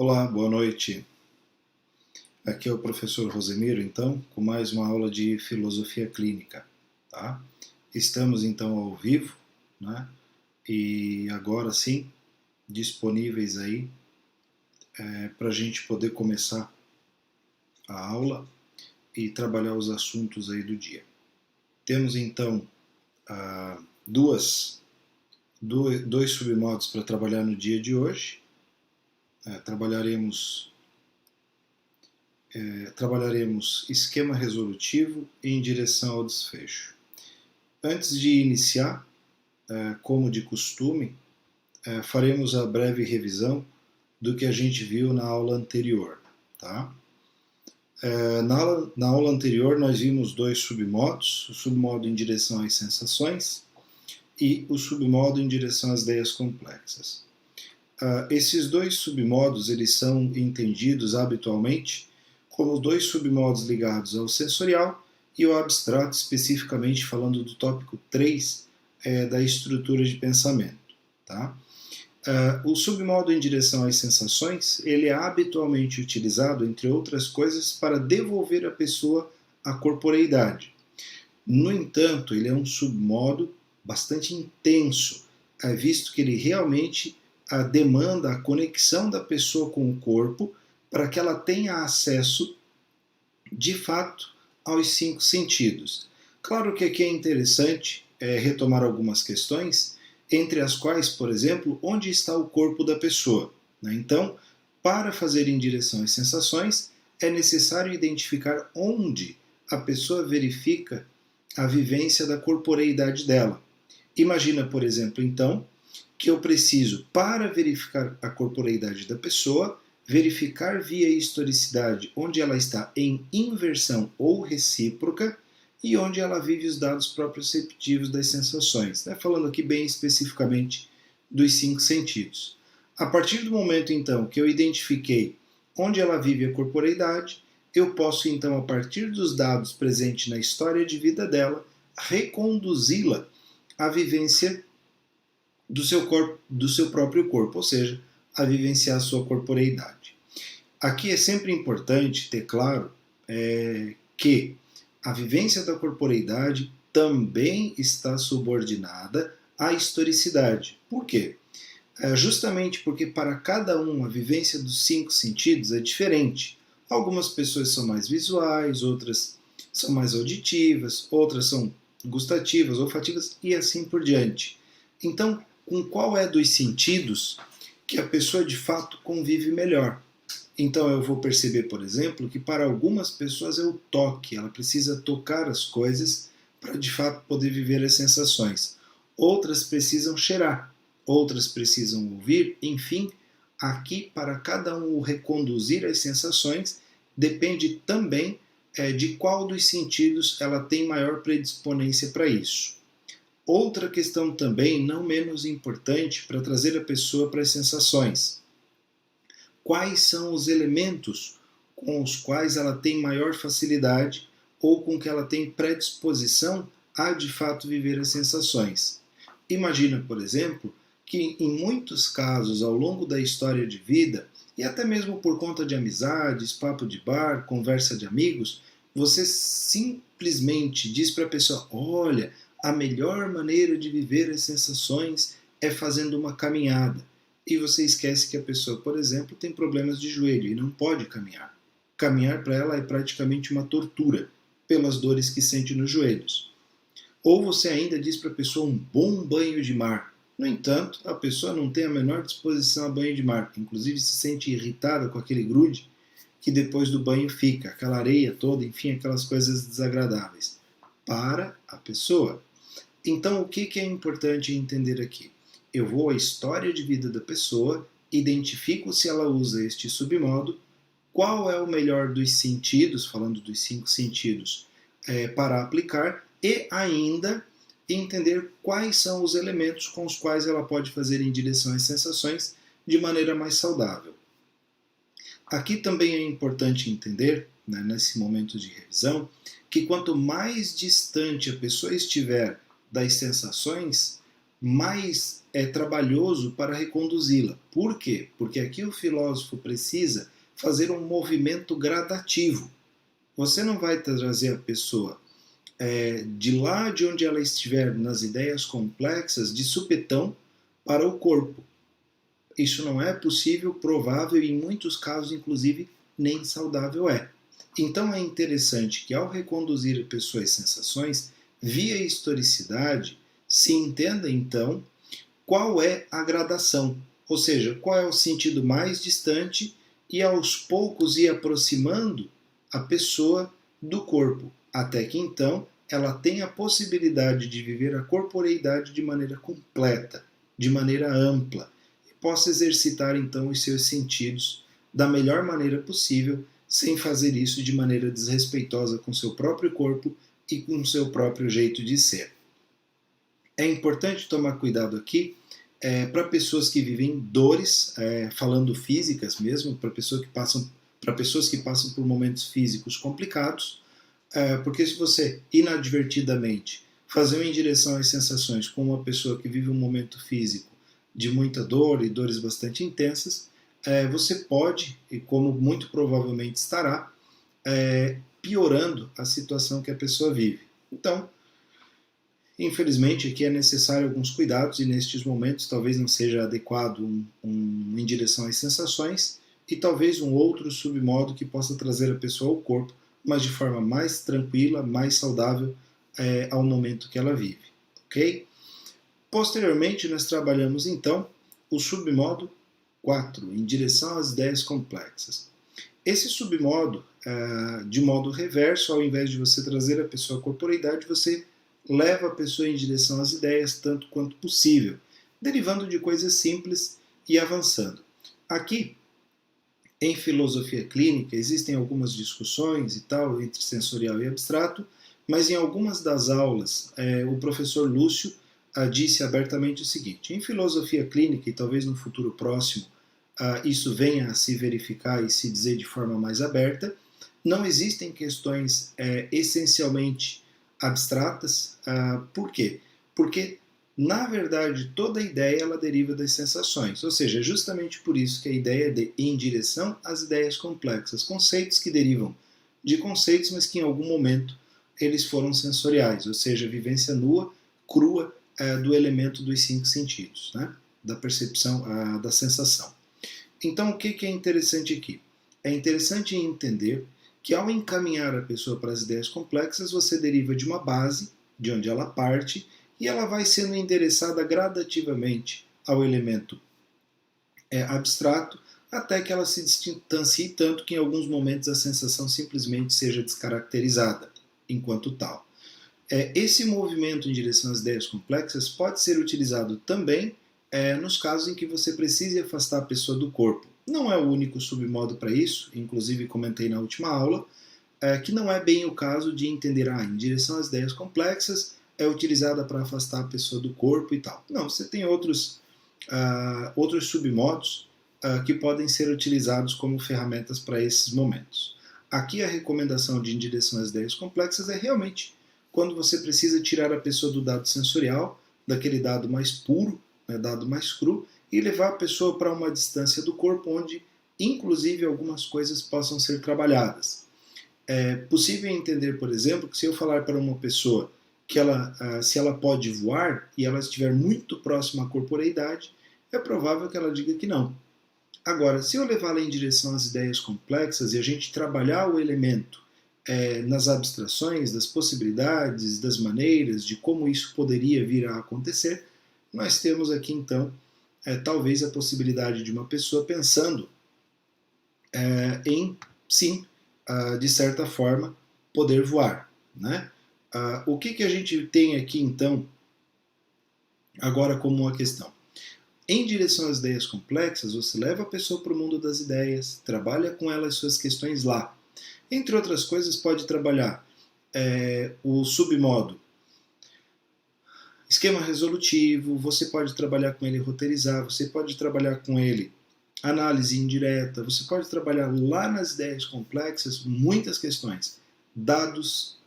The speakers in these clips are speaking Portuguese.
Olá, boa noite. Aqui é o professor Rosemiro, então, com mais uma aula de filosofia clínica, tá? Estamos então ao vivo, né? E agora sim, disponíveis aí para a gente poder começar a aula e trabalhar os assuntos aí do dia. Temos então dois submodos para trabalhar no dia de hoje. Trabalharemos esquema resolutivo em direção ao desfecho. Antes de iniciar, como de costume, faremos a breve revisão do que a gente viu na aula anterior. Tá? Na aula anterior nós vimos dois submodos, o submodo em direção às sensações e o submodo em direção às ideias complexas. Esses dois submodos eles são entendidos habitualmente como dois submodos ligados ao sensorial e ao abstrato, especificamente falando do tópico 3 da estrutura de pensamento. Tá? O submodo em direção às sensações ele é habitualmente utilizado, entre outras coisas, para devolver à pessoa a corporeidade. No entanto, ele é um submodo bastante intenso, visto que ele realmente demanda a conexão da pessoa com o corpo para que ela tenha acesso, de fato, aos 5 sentidos. Claro que aqui é interessante retomar algumas questões, entre as quais, por exemplo, onde está o corpo da pessoa. Então, para fazer em direção às sensações, é necessário identificar onde a pessoa verifica a vivência da corporeidade dela. Imagina, por exemplo, então, que eu preciso, para verificar a corporeidade da pessoa, verificar via historicidade onde ela está em inversão ou recíproca e onde ela vive os dados proprioceptivos das sensações, falando aqui bem especificamente dos 5 sentidos. A partir do momento, então, que eu identifiquei onde ela vive a corporeidade, eu posso, então, a partir dos dados presentes na história de vida dela, reconduzi-la à vivência do seu próprio corpo, ou seja, a vivenciar a sua corporeidade. Aqui é sempre importante ter claro que a vivência da corporeidade também está subordinada à historicidade. Por quê? Justamente porque para cada um a vivência dos 5 sentidos é diferente. Algumas pessoas são mais visuais, outras são mais auditivas, outras são gustativas, olfativas e assim por diante. Então, com qual é dos sentidos que a pessoa de fato convive melhor? Então eu vou perceber, por exemplo, que para algumas pessoas é o toque, ela precisa tocar as coisas para de fato poder viver as sensações. Outras precisam cheirar, outras precisam ouvir, enfim, aqui para cada um o reconduzir as sensações depende também de qual dos sentidos ela tem maior predisponência para isso. Outra questão também, não menos importante, para trazer a pessoa para as sensações. Quais são os elementos com os quais ela tem maior facilidade ou com que ela tem predisposição a, de fato, viver as sensações? Imagina, por exemplo, que em muitos casos, ao longo da história de vida, e até mesmo por conta de amizades, papo de bar, conversa de amigos, você simplesmente diz para a pessoa, olha, a melhor maneira de viver as sensações é fazendo uma caminhada. E você esquece que a pessoa, por exemplo, tem problemas de joelho e não pode caminhar. Caminhar para ela é praticamente uma tortura, pelas dores que sente nos joelhos. Ou você ainda diz para a pessoa um bom banho de mar. No entanto, a pessoa não tem a menor disposição a banho de mar, inclusive se sente irritada com aquele grude que depois do banho fica, aquela areia toda, enfim, aquelas coisas desagradáveis. Para a pessoa. Então, o que é importante entender aqui? Eu vou à história de vida da pessoa, identifico se ela usa este submodo, qual é o melhor dos sentidos, falando dos 5 sentidos, para aplicar, e ainda entender quais são os elementos com os quais ela pode fazer em direção às sensações de maneira mais saudável. Aqui também é importante entender, nesse momento de revisão, que quanto mais distante a pessoa estiver das sensações, mais é trabalhoso para reconduzi-la. Por quê? Porque aqui o filósofo precisa fazer um movimento gradativo. Você não vai trazer a pessoa de lá de onde ela estiver nas ideias complexas, de supetão, para o corpo. Isso não é possível, provável e em muitos casos, inclusive, nem saudável é. Então é interessante que ao reconduzir a pessoa às sensações, via historicidade, se entenda então qual é a gradação, ou seja, qual é o sentido mais distante e aos poucos ir aproximando a pessoa do corpo, até que então ela tenha a possibilidade de viver a corporeidade de maneira completa, de maneira ampla, e possa exercitar então os seus sentidos da melhor maneira possível, sem fazer isso de maneira desrespeitosa com seu próprio corpo e com seu próprio jeito de ser. É importante tomar cuidado aqui para pessoas que vivem dores, falando físicas mesmo, para pessoas que passam por momentos físicos complicados, porque se você inadvertidamente fazer em direção às sensações com uma pessoa que vive um momento físico de muita dor e dores bastante intensas, você pode, e como muito provavelmente estará, piorando a situação que a pessoa vive. Então, infelizmente, aqui é necessário alguns cuidados e nestes momentos talvez não seja adequado em direção às sensações e talvez um outro submodo que possa trazer a pessoa ao corpo, mas de forma mais tranquila, mais saudável ao momento que ela vive. Ok? Posteriormente, nós trabalhamos então o submodo 4, em direção às ideias complexas. Esse submodo, de modo reverso, ao invés de você trazer a pessoa à corporeidade, você leva a pessoa em direção às ideias tanto quanto possível, derivando de coisas simples e avançando. Aqui, em filosofia clínica, existem algumas discussões e tal, entre sensorial e abstrato, mas em algumas das aulas, o professor Lúcio disse abertamente o seguinte: em filosofia clínica, e talvez no futuro próximo isso venha a se verificar e se dizer de forma mais aberta, não existem questões essencialmente abstratas. Por quê? Porque, na verdade, toda ideia ela deriva das sensações, ou seja, justamente por isso que a ideia é de em direção às ideias complexas, conceitos que derivam de conceitos, mas que em algum momento eles foram sensoriais, ou seja, vivência nua, crua do elemento dos 5 sentidos, né? Da percepção, da sensação. Então, o que é interessante aqui? É interessante entender que ao encaminhar a pessoa para as ideias complexas, você deriva de uma base, de onde ela parte, e ela vai sendo endereçada gradativamente ao elemento abstrato, até que ela se distancie tanto que em alguns momentos a sensação simplesmente seja descaracterizada enquanto tal. Esse movimento em direção às ideias complexas pode ser utilizado também nos casos em que você precise afastar a pessoa do corpo. Não é o único submodo para isso, inclusive comentei na última aula, que não é bem o caso de entender, em direção às ideias complexas é utilizada para afastar a pessoa do corpo e tal. Não, você tem outros submodos que podem ser utilizados como ferramentas para esses momentos. Aqui a recomendação de em direção às ideias complexas é realmente quando você precisa tirar a pessoa do dado sensorial, daquele dado mais puro, dado mais cru, e levar a pessoa para uma distância do corpo onde, inclusive, algumas coisas possam ser trabalhadas. É possível entender, por exemplo, que se eu falar para uma pessoa que se ela pode voar e ela estiver muito próxima à corporeidade, é provável que ela diga que não. Agora, se eu levá-la em direção às ideias complexas e a gente trabalhar o elemento nas abstrações, das possibilidades, das maneiras, de como isso poderia vir a acontecer, nós temos aqui então talvez a possibilidade de uma pessoa pensando em, sim, de certa forma, poder voar. Né? O que a gente tem aqui então, agora como uma questão? Em direção às ideias complexas, você leva a pessoa para o mundo das ideias, trabalha com ela as suas questões lá. Entre outras coisas, pode trabalhar o submodo esquema resolutivo, você pode trabalhar com ele roteirizar, você pode trabalhar com ele análise indireta, você pode trabalhar lá nas ideias complexas muitas questões, dados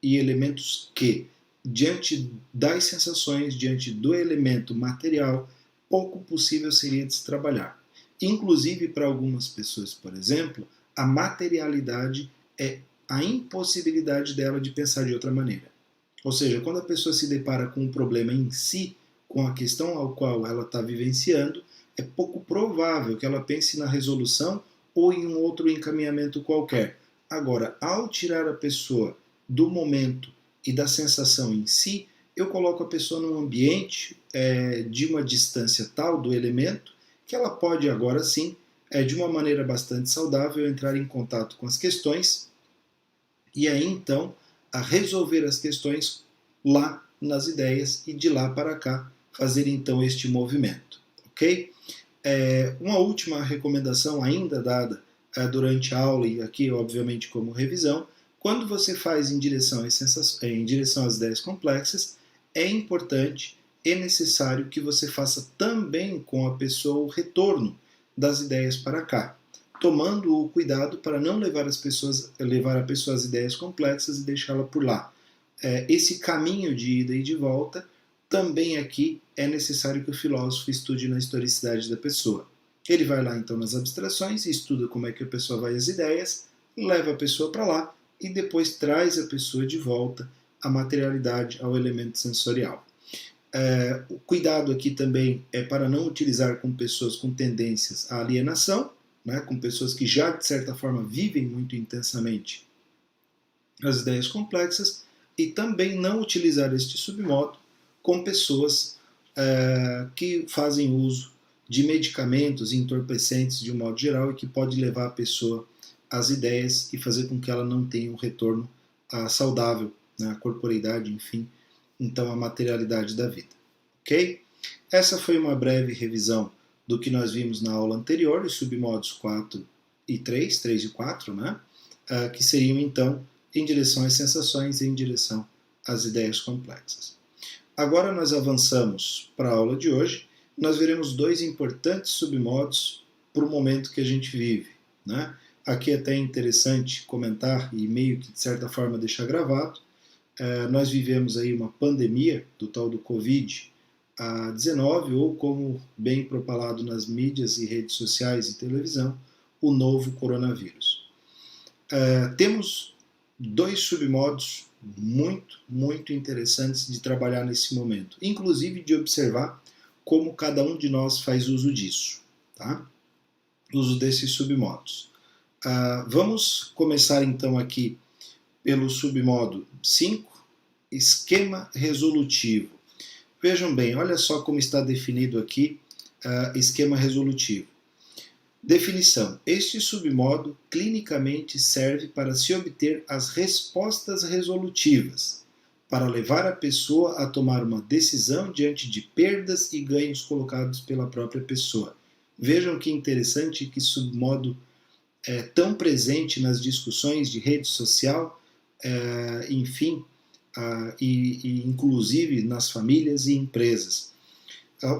e elementos que diante das sensações, diante do elemento material, pouco possível seria de se trabalhar. Inclusive, para algumas pessoas, por exemplo, a materialidade é a impossibilidade dela de pensar de outra maneira. Ou seja, quando a pessoa se depara com o problema em si, com a questão ao qual ela está vivenciando, é pouco provável que ela pense na resolução ou em um outro encaminhamento qualquer. Agora, ao tirar a pessoa do momento e da sensação em si, eu coloco a pessoa num ambiente de uma distância tal do elemento que ela pode agora sim, de uma maneira bastante saudável, entrar em contato com as questões e aí então a resolver as questões lá nas ideias e de lá para cá fazer então este movimento, ok? Uma última recomendação ainda dada durante a aula e aqui obviamente como revisão, quando você faz em direção às ideias complexas, é importante e necessário que você faça também com a pessoa o retorno das ideias para cá, tomando o cuidado para não levar a pessoa às ideias complexas e deixá-la por lá. Esse caminho de ida e de volta, também aqui é necessário que o filósofo estude na historicidade da pessoa. Ele vai lá então nas abstrações, estuda como é que a pessoa vai às ideias, leva a pessoa para lá e depois traz a pessoa de volta à materialidade, ao elemento sensorial. O cuidado aqui também é para não utilizar com pessoas com tendências à alienação, né, com pessoas que já, de certa forma, vivem muito intensamente as ideias complexas, e também não utilizar este submodo com pessoas que fazem uso de medicamentos entorpecentes de um modo geral e que pode levar a pessoa às ideias e fazer com que ela não tenha um retorno saudável, né, à corporeidade, enfim, então a materialidade da vida. Ok? Essa foi uma breve revisão do que nós vimos na aula anterior, os submodos 4 e 3, 3 e 4, né? Que seriam então em direção às sensações e em direção às ideias complexas. Agora nós avançamos para a aula de hoje, nós veremos dois importantes submodos para o momento que a gente vive, né? Aqui é até interessante comentar e meio que de certa forma deixar gravado, nós vivemos aí uma pandemia do tal do Covid-19, ou como bem propalado nas mídias e redes sociais e televisão, o novo coronavírus. Temos dois submodos muito, muito interessantes de trabalhar nesse momento, inclusive de observar como cada um de nós faz uso disso, tá? Uso desses submodos. Vamos começar então aqui pelo submodo 5, esquema resolutivo. Vejam bem, olha só como está definido aqui esquema resolutivo. Definição: este submodo clinicamente serve para se obter as respostas resolutivas, para levar a pessoa a tomar uma decisão diante de perdas e ganhos colocados pela própria pessoa. Vejam que interessante que submodo é tão presente nas discussões de rede social, enfim, e inclusive nas famílias e empresas.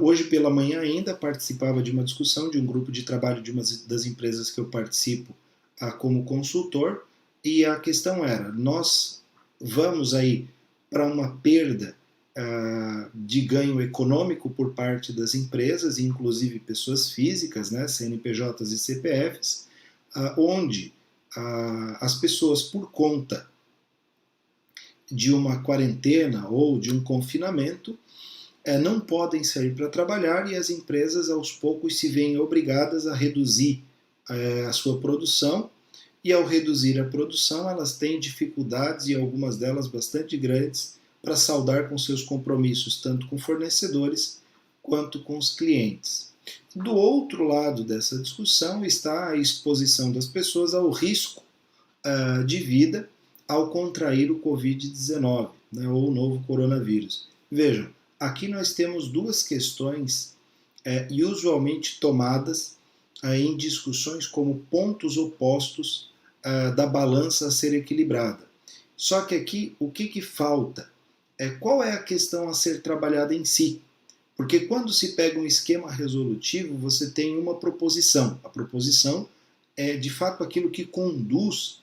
Hoje pela manhã ainda participava de uma discussão de um grupo de trabalho de uma das empresas que eu participo como consultor, e a questão era, nós vamos aí para uma perda de ganho econômico por parte das empresas, inclusive pessoas físicas, né, CNPJs e CPFs, onde as pessoas, por conta de uma quarentena ou de um confinamento, não podem sair para trabalhar, e as empresas aos poucos se veem obrigadas a reduzir a sua produção, e ao reduzir a produção elas têm dificuldades, e algumas delas bastante grandes, para saldar com seus compromissos, tanto com fornecedores quanto com os clientes. Do outro lado dessa discussão está a exposição das pessoas ao risco de vida ao contrair o Covid-19, né, ou o novo coronavírus. Vejam, aqui nós temos duas questões usualmente tomadas em discussões como pontos opostos da balança a ser equilibrada. Só que aqui o que falta? Qual é a questão a ser trabalhada em si? Porque quando se pega um esquema resolutivo, você tem uma proposição. A proposição é de fato aquilo que conduz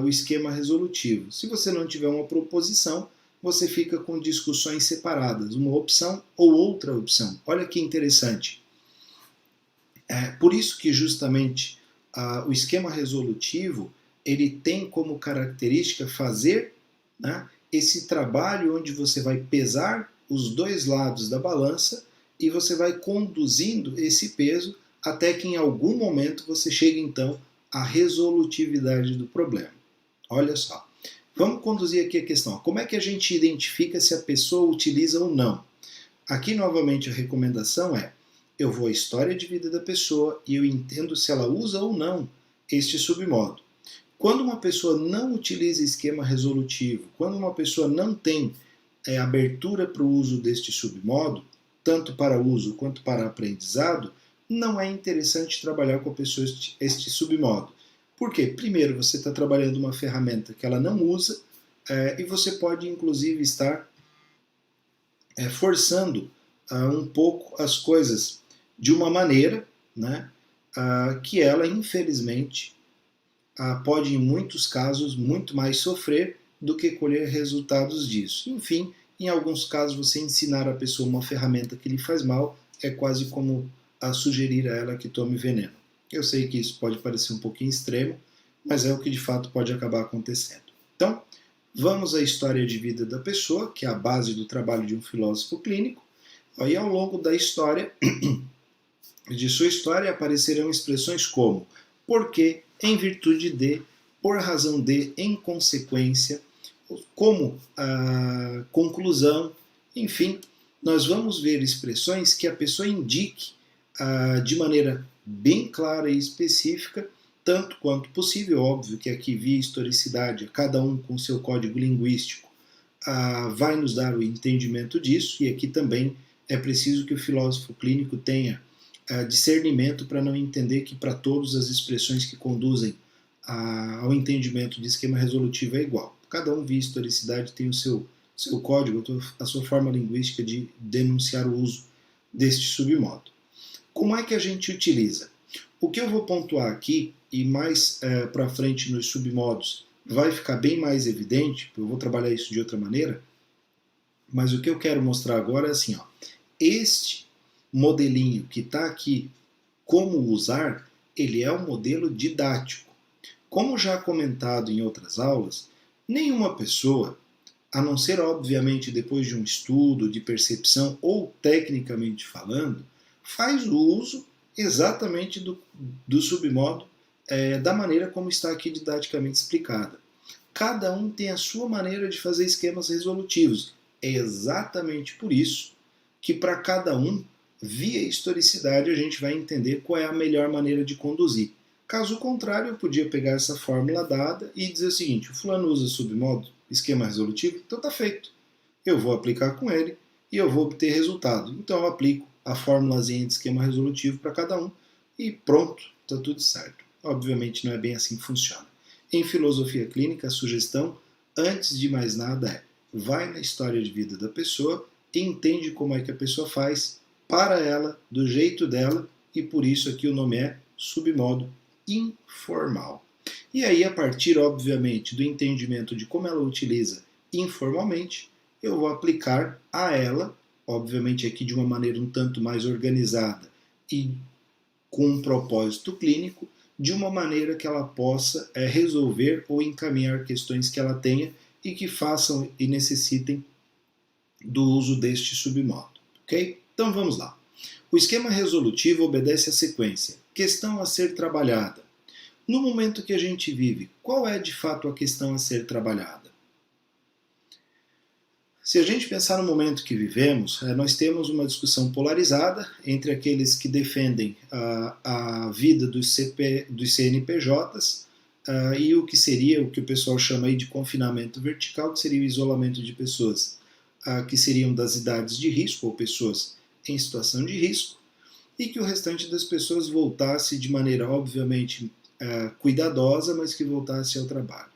o esquema resolutivo. Se você não tiver uma proposição, você fica com discussões separadas, uma opção ou outra opção. Olha que interessante. Por isso que justamente o esquema resolutivo ele tem como característica fazer, né, esse trabalho onde você vai pesar os dois lados da balança e você vai conduzindo esse peso até que em algum momento você chegue então à resolutividade do problema. Olha só. Vamos conduzir aqui a questão. Como é que a gente identifica se a pessoa utiliza ou não? Aqui novamente a recomendação é: eu vou à história de vida da pessoa e eu entendo se ela usa ou não este submodo. Quando uma pessoa não utiliza esquema resolutivo, quando uma pessoa não tem abertura para o uso deste submodo, tanto para uso quanto para aprendizado, não é interessante trabalhar com a pessoa este submodo. Por quê? Primeiro, você está trabalhando uma ferramenta que ela não usa e você pode, inclusive, estar forçando um pouco as coisas de uma maneira, né, que ela, infelizmente, pode, em muitos casos, muito mais sofrer do que colher resultados disso. Enfim, em alguns casos, você ensinar a pessoa uma ferramenta que lhe faz mal é quase como sugerir a ela que tome veneno. Eu sei que isso pode parecer um pouquinho extremo, mas é o que de fato pode acabar acontecendo. Então, vamos à história de vida da pessoa, que é a base do trabalho de um filósofo clínico. Aí, ao longo da história, de sua história, aparecerão expressões como porque, em virtude de, por razão de, em consequência, como conclusão, enfim, nós vamos ver expressões que a pessoa indique de maneira bem clara e específica, tanto quanto possível. Óbvio que aqui, via historicidade, cada um com seu código linguístico vai nos dar o entendimento disso, e aqui também é preciso que o filósofo clínico tenha discernimento para não entender que para todas as expressões que conduzem ao entendimento de esquema resolutivo é igual. Cada um, via historicidade, tem o seu código, a sua forma linguística de denunciar o uso deste submodo. Como é que a gente utiliza? O que eu vou pontuar aqui, e mais para frente nos submodos vai ficar bem mais evidente, eu vou trabalhar isso de outra maneira, mas o que eu quero mostrar agora é assim, ó, este modelinho que está aqui, como usar, ele é um modelo didático. Como já comentado em outras aulas, nenhuma pessoa, a não ser obviamente depois de um estudo, de percepção ou tecnicamente falando, faz o uso exatamente do submodo da maneira como está aqui didaticamente explicada. Cada um tem a sua maneira de fazer esquemas resolutivos. É exatamente por isso que para cada um, via historicidade, a gente vai entender qual é a melhor maneira de conduzir. Caso contrário, eu podia pegar essa fórmula dada e dizer o seguinte: o fulano usa submodo, esquema resolutivo, então está feito. Eu vou aplicar com ele e eu vou obter resultado. Então eu aplico a fórmulazinha de esquema resolutivo para cada um e pronto, está tudo certo. Obviamente não é bem assim que funciona. Em filosofia clínica, a sugestão, antes de mais nada, é: vai na história de vida da pessoa e entende como é que a pessoa faz para ela, do jeito dela, e por isso aqui o nome é submodo informal. E aí, a partir, obviamente, do entendimento de como ela utiliza informalmente, eu vou aplicar a ela, obviamente aqui de uma maneira um tanto mais organizada e com um propósito clínico, de uma maneira que ela possa resolver ou encaminhar questões que ela tenha e que façam e necessitem do uso deste submodo. Ok? Então vamos lá. O esquema resolutivo obedece à sequência: questão a ser trabalhada. No momento que a gente vive, qual é de fato a questão a ser trabalhada? Se a gente pensar no momento que vivemos, nós temos uma discussão polarizada entre aqueles que defendem a vida dos CNPJs e o que seria o que o pessoal chama aí de confinamento vertical, que seria o isolamento de pessoas que seriam das idades de risco ou pessoas em situação de risco, e que o restante das pessoas voltasse de maneira obviamente cuidadosa, mas que voltasse ao trabalho.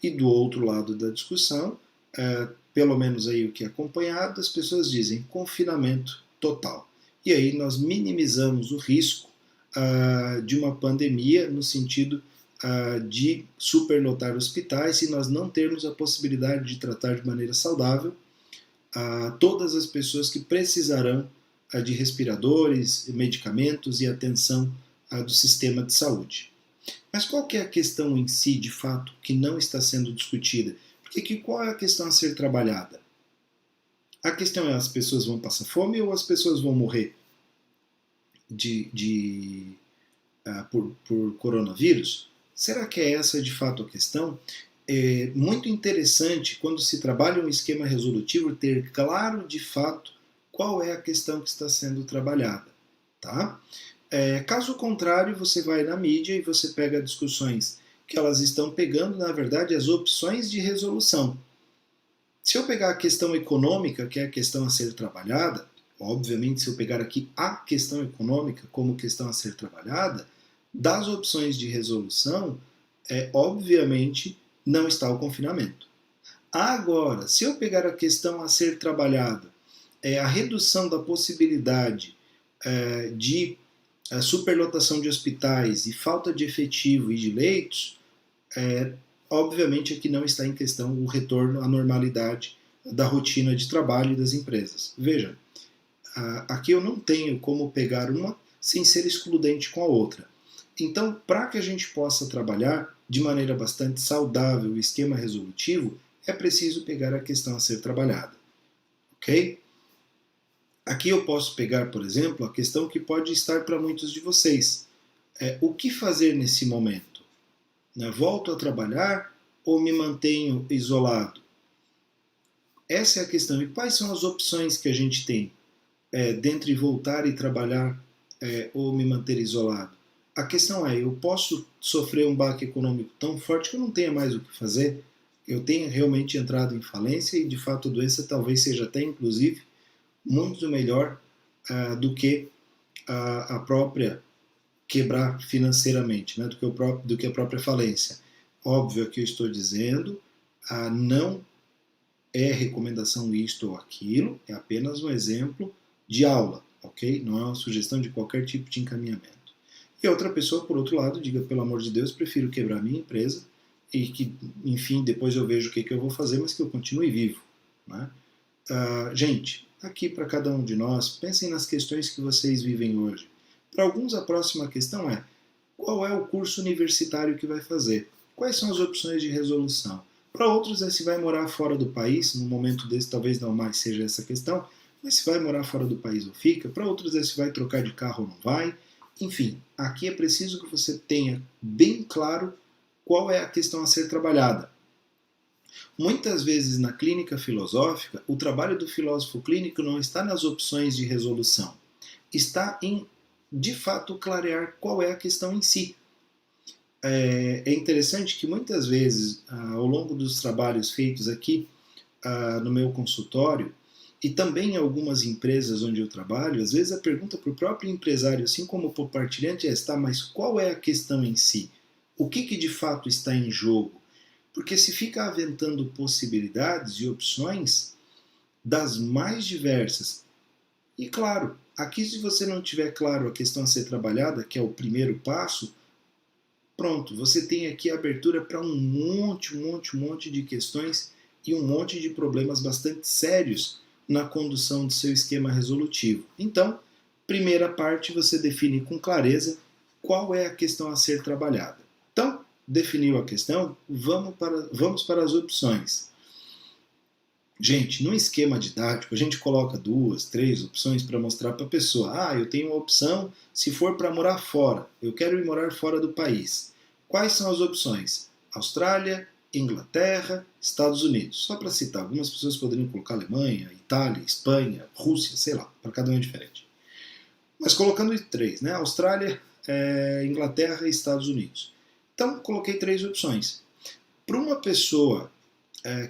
E do outro lado da discussão, pelo menos aí o que é acompanhado, as pessoas dizem confinamento total. E aí nós minimizamos o risco de uma pandemia no sentido de superlotar hospitais se nós não termos a possibilidade de tratar de maneira saudável todas as pessoas que precisarão de respiradores, medicamentos e atenção do sistema de saúde. Mas qual que é a questão em si, de fato, que não está sendo discutida? Porque qual é a questão a ser trabalhada? A questão é: as pessoas vão passar fome ou as pessoas vão morrer por coronavírus? Será que é essa de fato a questão? É muito interessante, quando se trabalha um esquema resolutivo, ter claro de fato qual é a questão que está sendo trabalhada. Tá? Caso contrário, você vai na mídia e você pega discussões que elas estão pegando, na verdade, as opções de resolução. Se eu pegar a questão econômica, que é a questão a ser trabalhada, obviamente, se eu pegar aqui a questão econômica como questão a ser trabalhada, das opções de resolução, obviamente, não está o confinamento. Agora, se eu pegar a questão a ser trabalhada, a redução da possibilidade de superlotação de hospitais e falta de efetivo e de leitos, obviamente aqui não está em questão o retorno à normalidade da rotina de trabalho das empresas. Veja, aqui eu não tenho como pegar uma sem ser excludente com a outra. Então, para que a gente possa trabalhar de maneira bastante saudável o esquema resolutivo, é preciso pegar a questão a ser trabalhada. Ok? Aqui eu posso pegar, por exemplo, a questão que pode estar para muitos de vocês. O que fazer nesse momento? Volto a trabalhar ou me mantenho isolado? Essa é a questão. E quais são as opções que a gente tem dentre voltar e trabalhar ou me manter isolado? A questão é: eu posso sofrer um baque econômico tão forte que eu não tenha mais o que fazer, eu tenha realmente entrado em falência e de fato a doença talvez seja até inclusive muito melhor do que a própria quebrar financeiramente, né, do que a própria falência. Óbvio que eu estou dizendo, não é recomendação isto ou aquilo, é apenas um exemplo de aula, ok? Não é uma sugestão de qualquer tipo de encaminhamento. E outra pessoa, por outro lado, diga: pelo amor de Deus, prefiro quebrar minha empresa e que, enfim, depois eu vejo o que eu vou fazer, mas que eu continue vivo. Né? Gente, aqui para cada um de nós, pensem nas questões que vocês vivem hoje. Para alguns, a próxima questão é: qual é o curso universitário que vai fazer? Quais são as opções de resolução? Para outros é se vai morar fora do país, no momento desse talvez não mais seja essa questão, mas se vai morar fora do país ou fica. Para outros é se vai trocar de carro ou não vai. Enfim, aqui é preciso que você tenha bem claro qual é a questão a ser trabalhada. Muitas vezes na clínica filosófica, o trabalho do filósofo clínico não está nas opções de resolução, está em, de fato, clarear qual é a questão em si. É interessante que muitas vezes, ao longo dos trabalhos feitos aqui no meu consultório, e também em algumas empresas onde eu trabalho, às vezes a pergunta para o próprio empresário, assim como para o partilhante, mas qual é a questão em si? O que de fato está em jogo? Porque se fica aventando possibilidades e opções das mais diversas. E claro, aqui se você não tiver claro a questão a ser trabalhada, que é o primeiro passo, pronto, você tem aqui a abertura para um monte de questões e um monte de problemas bastante sérios na condução do seu esquema resolutivo. Então, primeira parte, você define com clareza qual é a questão a ser trabalhada. Então, definiu a questão, vamos para as opções. Gente, no esquema didático, a gente coloca 2, 3 opções para mostrar para a pessoa: eu tenho uma opção se for para morar fora, eu quero ir morar fora do país. Quais são as opções? Austrália, Inglaterra, Estados Unidos. Só para citar, algumas pessoas poderiam colocar Alemanha, Itália, Espanha, Rússia, sei lá, para cada um é diferente. Mas colocando 3, né? Austrália, Inglaterra e Estados Unidos. Então, coloquei 3 opções. Para uma pessoa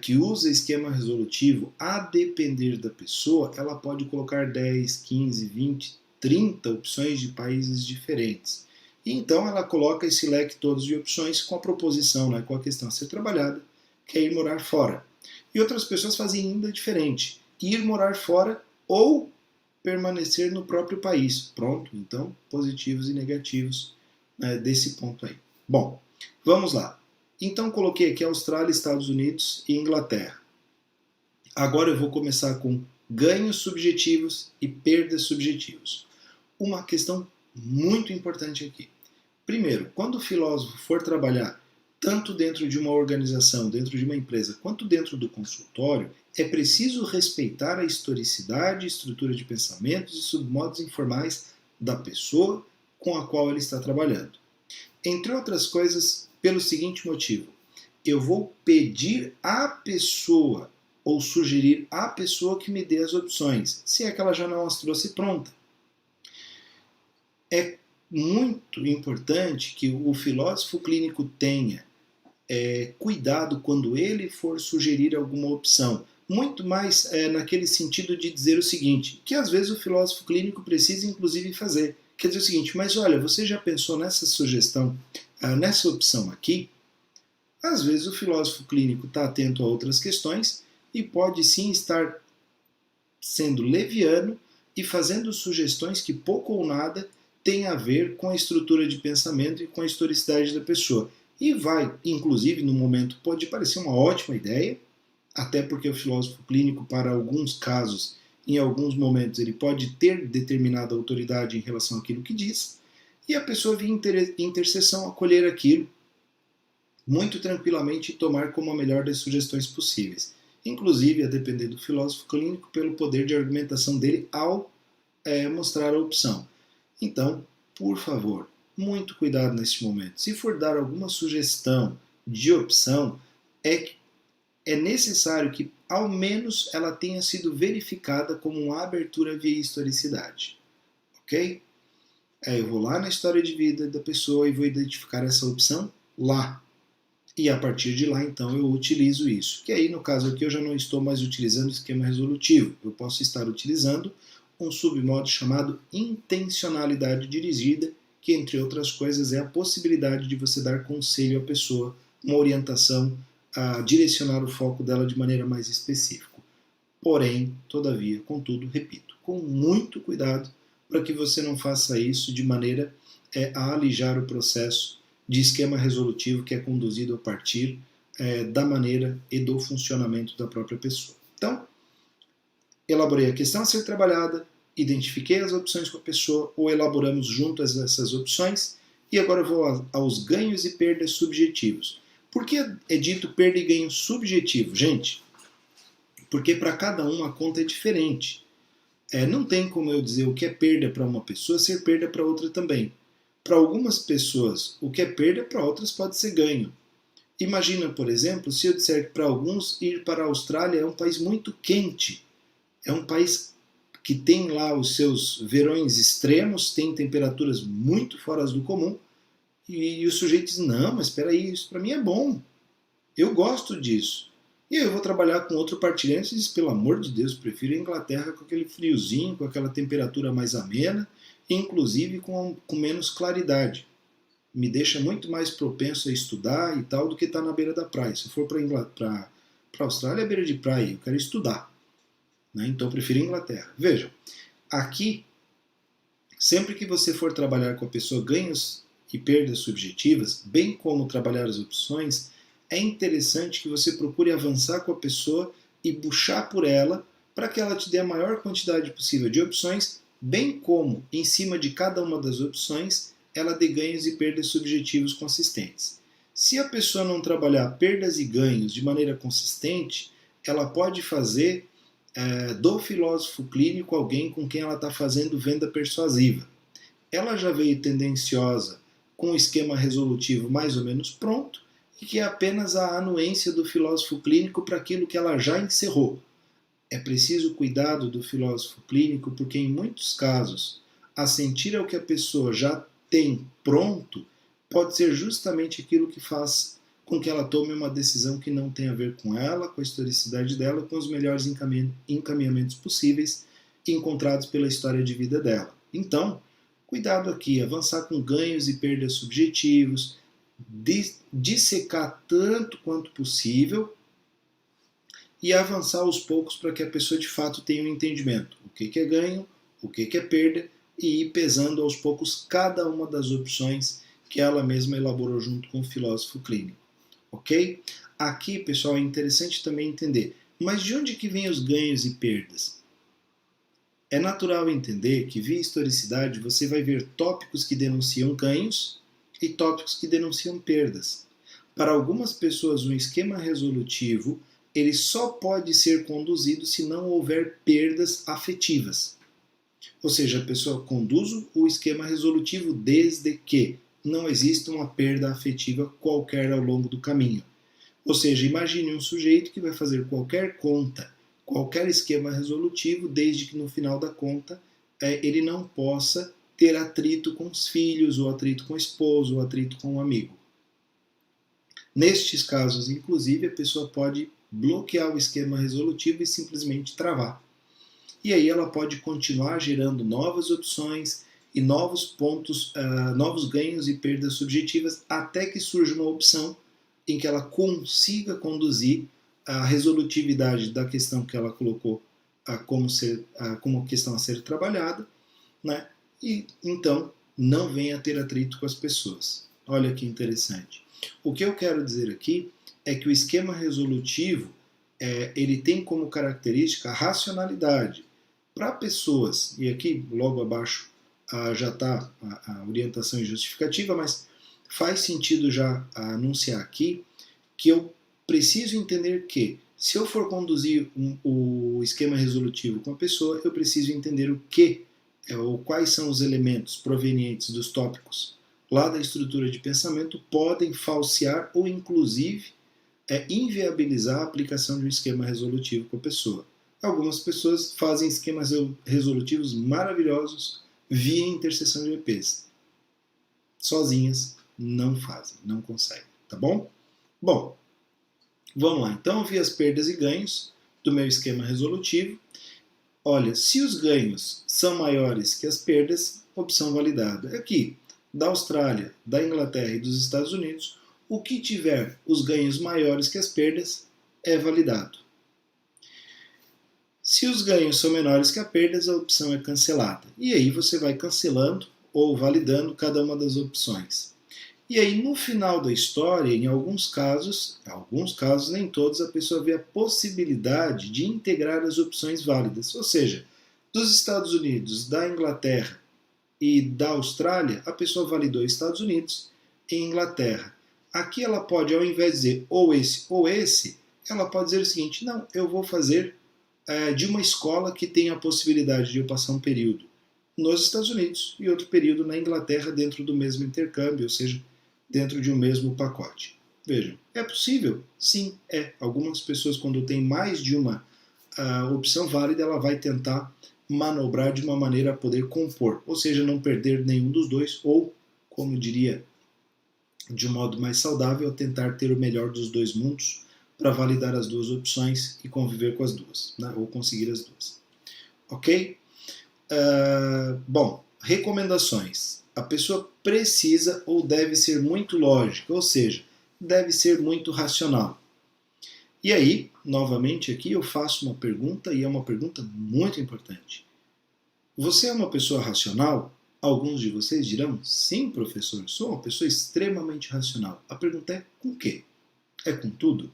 que usa esquema resolutivo, a depender da pessoa, ela pode colocar 10, 15, 20, 30 opções de países diferentes. E então ela coloca esse leque todo de opções com a proposição, né, com a questão a ser trabalhada, que é ir morar fora. E outras pessoas fazem ainda diferente: ir morar fora ou permanecer no próprio país. Pronto, então, positivos e negativos desse ponto aí. Bom, Vamos lá. Então coloquei aqui Austrália, Estados Unidos e Inglaterra. Agora eu vou começar com ganhos subjetivos e perdas subjetivas. Uma questão muito importante aqui. Primeiro, quando o filósofo for trabalhar tanto dentro de uma organização, dentro de uma empresa, quanto dentro do consultório, é preciso respeitar a historicidade, estrutura de pensamentos e submodos informais da pessoa com a qual ele está trabalhando. Entre outras coisas, pelo seguinte motivo: eu vou pedir à pessoa ou sugerir à pessoa que me dê as opções, se é que ela já não as trouxe pronta. É muito importante que o filósofo clínico tenha cuidado quando ele for sugerir alguma opção. Muito mais naquele sentido de dizer o seguinte, que às vezes o filósofo clínico precisa inclusive fazer. Quer dizer o seguinte, mas olha, você já pensou nessa sugestão, nessa opção aqui? Às vezes o filósofo clínico está atento a outras questões e pode sim estar sendo leviano e fazendo sugestões que pouco ou nada têm a ver com a estrutura de pensamento e com a historicidade da pessoa. E vai, inclusive, no momento, pode parecer uma ótima ideia, até porque o filósofo clínico, para alguns casos, em alguns momentos, ele pode ter determinada autoridade em relação àquilo que diz, e a pessoa via intercessão acolher aquilo muito tranquilamente e tomar como a melhor das sugestões possíveis. Inclusive, a depender do filósofo clínico, pelo poder de argumentação dele ao mostrar a opção. Então, por favor, muito cuidado neste momento. Se for dar alguma sugestão de opção, é necessário que ao menos ela tenha sido verificada como uma abertura via historicidade. Ok? Eu vou lá na história de vida da pessoa e vou identificar essa opção lá. E a partir de lá, então, eu utilizo isso. Que aí, no caso aqui, eu já não estou mais utilizando o esquema resolutivo. Eu posso estar utilizando um submodo chamado intencionalidade dirigida, que, entre outras coisas, é a possibilidade de você dar conselho à pessoa, uma orientação a direcionar o foco dela de maneira mais específica. Porém, todavia, contudo, repito, com muito cuidado para que você não faça isso de maneira a alijar o processo de esquema resolutivo que é conduzido a partir da maneira e do funcionamento da própria pessoa. Então, elaborei a questão a ser trabalhada, identifiquei as opções com a pessoa, ou elaboramos juntas essas opções, e agora vou aos ganhos e perdas subjetivos. Por que é dito perda e ganho subjetivo? Gente, porque para cada um a conta é diferente. Não tem como eu dizer o que é perda para uma pessoa ser perda para outra também. Para algumas pessoas, o que é perda, para outras pode ser ganho. Imagina, por exemplo, se eu disser que para alguns ir para a Austrália é um país muito quente. É um país que tem lá os seus verões extremos, tem temperaturas muito fora do comum, e o sujeito diz, não, mas espera aí, isso para mim é bom. Eu gosto disso. E aí eu vou trabalhar com outro partilhante e diz, pelo amor de Deus, prefiro a Inglaterra com aquele friozinho, com aquela temperatura mais amena, inclusive com menos claridade. Me deixa muito mais propenso a estudar e tal do que estar na beira da praia. Se eu for para a Austrália, é beira de praia, eu quero estudar. Né? Então eu prefiro a Inglaterra. Vejam, aqui, sempre que você for trabalhar com a pessoa ganhos e perdas subjetivas, bem como trabalhar as opções, é interessante que você procure avançar com a pessoa e puxar por ela para que ela te dê a maior quantidade possível de opções, bem como, em cima de cada uma das opções, ela dê ganhos e perdas subjetivos consistentes. Se a pessoa não trabalhar perdas e ganhos de maneira consistente, ela pode fazer do filósofo clínico alguém com quem ela está fazendo venda persuasiva. Ela já veio tendenciosa com o esquema resolutivo mais ou menos pronto, e que é apenas a anuência do filósofo clínico para aquilo que ela já encerrou. É preciso cuidado do filósofo clínico, porque em muitos casos, assentir ao que a pessoa já tem pronto pode ser justamente aquilo que faz com que ela tome uma decisão que não tem a ver com ela, com a historicidade dela, com os melhores encaminhamentos possíveis encontrados pela história de vida dela. Então, cuidado aqui, avançar com ganhos e perdas subjetivos, dissecar tanto quanto possível e avançar aos poucos para que a pessoa de fato tenha um entendimento. O que é ganho, o que é perda, e ir pesando aos poucos cada uma das opções que ela mesma elaborou junto com o filósofo clínico. Ok? Aqui, pessoal, é interessante também entender, mas de onde que vêm os ganhos e perdas? É natural entender que via historicidade você vai ver tópicos que denunciam ganhos e tópicos que denunciam perdas. Para algumas pessoas, um esquema resolutivo ele só pode ser conduzido se não houver perdas afetivas. Ou seja, a pessoa conduz o esquema resolutivo desde que não exista uma perda afetiva qualquer ao longo do caminho. Ou seja, imagine um sujeito que vai fazer qualquer conta, qualquer esquema resolutivo, desde que no final da conta ele não possa ter atrito com os filhos, ou atrito com o esposo, ou atrito com um amigo. Nestes casos, inclusive, a pessoa pode bloquear o esquema resolutivo e simplesmente travar. E aí ela pode continuar gerando novas opções e novos pontos, novos ganhos e perdas subjetivas, até que surja uma opção em que ela consiga conduzir a resolutividade da questão que ela colocou como questão a ser trabalhada, né? E então não venha a ter atrito com as pessoas. Olha que interessante. O que eu quero dizer aqui é que o esquema resolutivo ele tem como característica a racionalidade. Para pessoas, e aqui logo abaixo já está a orientação e justificativa, mas faz sentido já anunciar aqui que eu preciso entender que, se eu for conduzir o esquema resolutivo com a pessoa, eu preciso entender o que, ou quais são os elementos provenientes dos tópicos lá da estrutura de pensamento podem falsear ou, inclusive, inviabilizar a aplicação de um esquema resolutivo com a pessoa. Algumas pessoas fazem esquemas resolutivos maravilhosos via interseção de EPs. Sozinhas não fazem, não conseguem, tá bom? Bom, vamos lá. Então eu vi as perdas e ganhos do meu esquema resolutivo. Olha, se os ganhos são maiores que as perdas, opção validada. Aqui, da Austrália, da Inglaterra e dos Estados Unidos, o que tiver os ganhos maiores que as perdas é validado. Se os ganhos são menores que as perdas, a opção é cancelada. E aí você vai cancelando ou validando cada uma das opções. E aí, no final da história, em alguns casos, nem todos, a pessoa vê a possibilidade de integrar as opções válidas. Ou seja, dos Estados Unidos, da Inglaterra e da Austrália, a pessoa validou Estados Unidos e Inglaterra. Aqui ela pode, ao invés de dizer ou esse, ela pode dizer o seguinte: não, eu vou fazer de uma escola que tem a possibilidade de eu passar um período nos Estados Unidos e outro período na Inglaterra dentro do mesmo intercâmbio, ou seja, dentro de um mesmo pacote. Vejam, é possível? Sim, é. Algumas pessoas, quando tem mais de uma opção válida, ela vai tentar manobrar de uma maneira a poder compor, ou seja, não perder nenhum dos dois, ou, como diria de um modo mais saudável, tentar ter o melhor dos dois mundos para validar as duas opções e conviver com as duas, né? Ou conseguir as duas. Ok? Bom, recomendações. A pessoa precisa ou deve ser muito lógica, ou seja, deve ser muito racional. E aí, novamente aqui eu faço uma pergunta, e é uma pergunta muito importante. Você é uma pessoa racional? Alguns de vocês dirão, sim, professor, sou uma pessoa extremamente racional. A pergunta é, com o quê? É com tudo?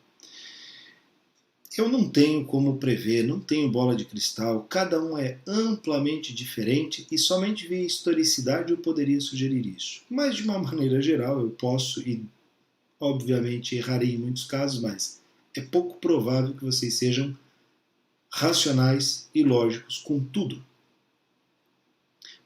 Eu não tenho como prever, não tenho bola de cristal, cada um é amplamente diferente e somente via historicidade eu poderia sugerir isso. Mas de uma maneira geral eu posso, e obviamente errarei em muitos casos, mas é pouco provável que vocês sejam racionais e lógicos com tudo.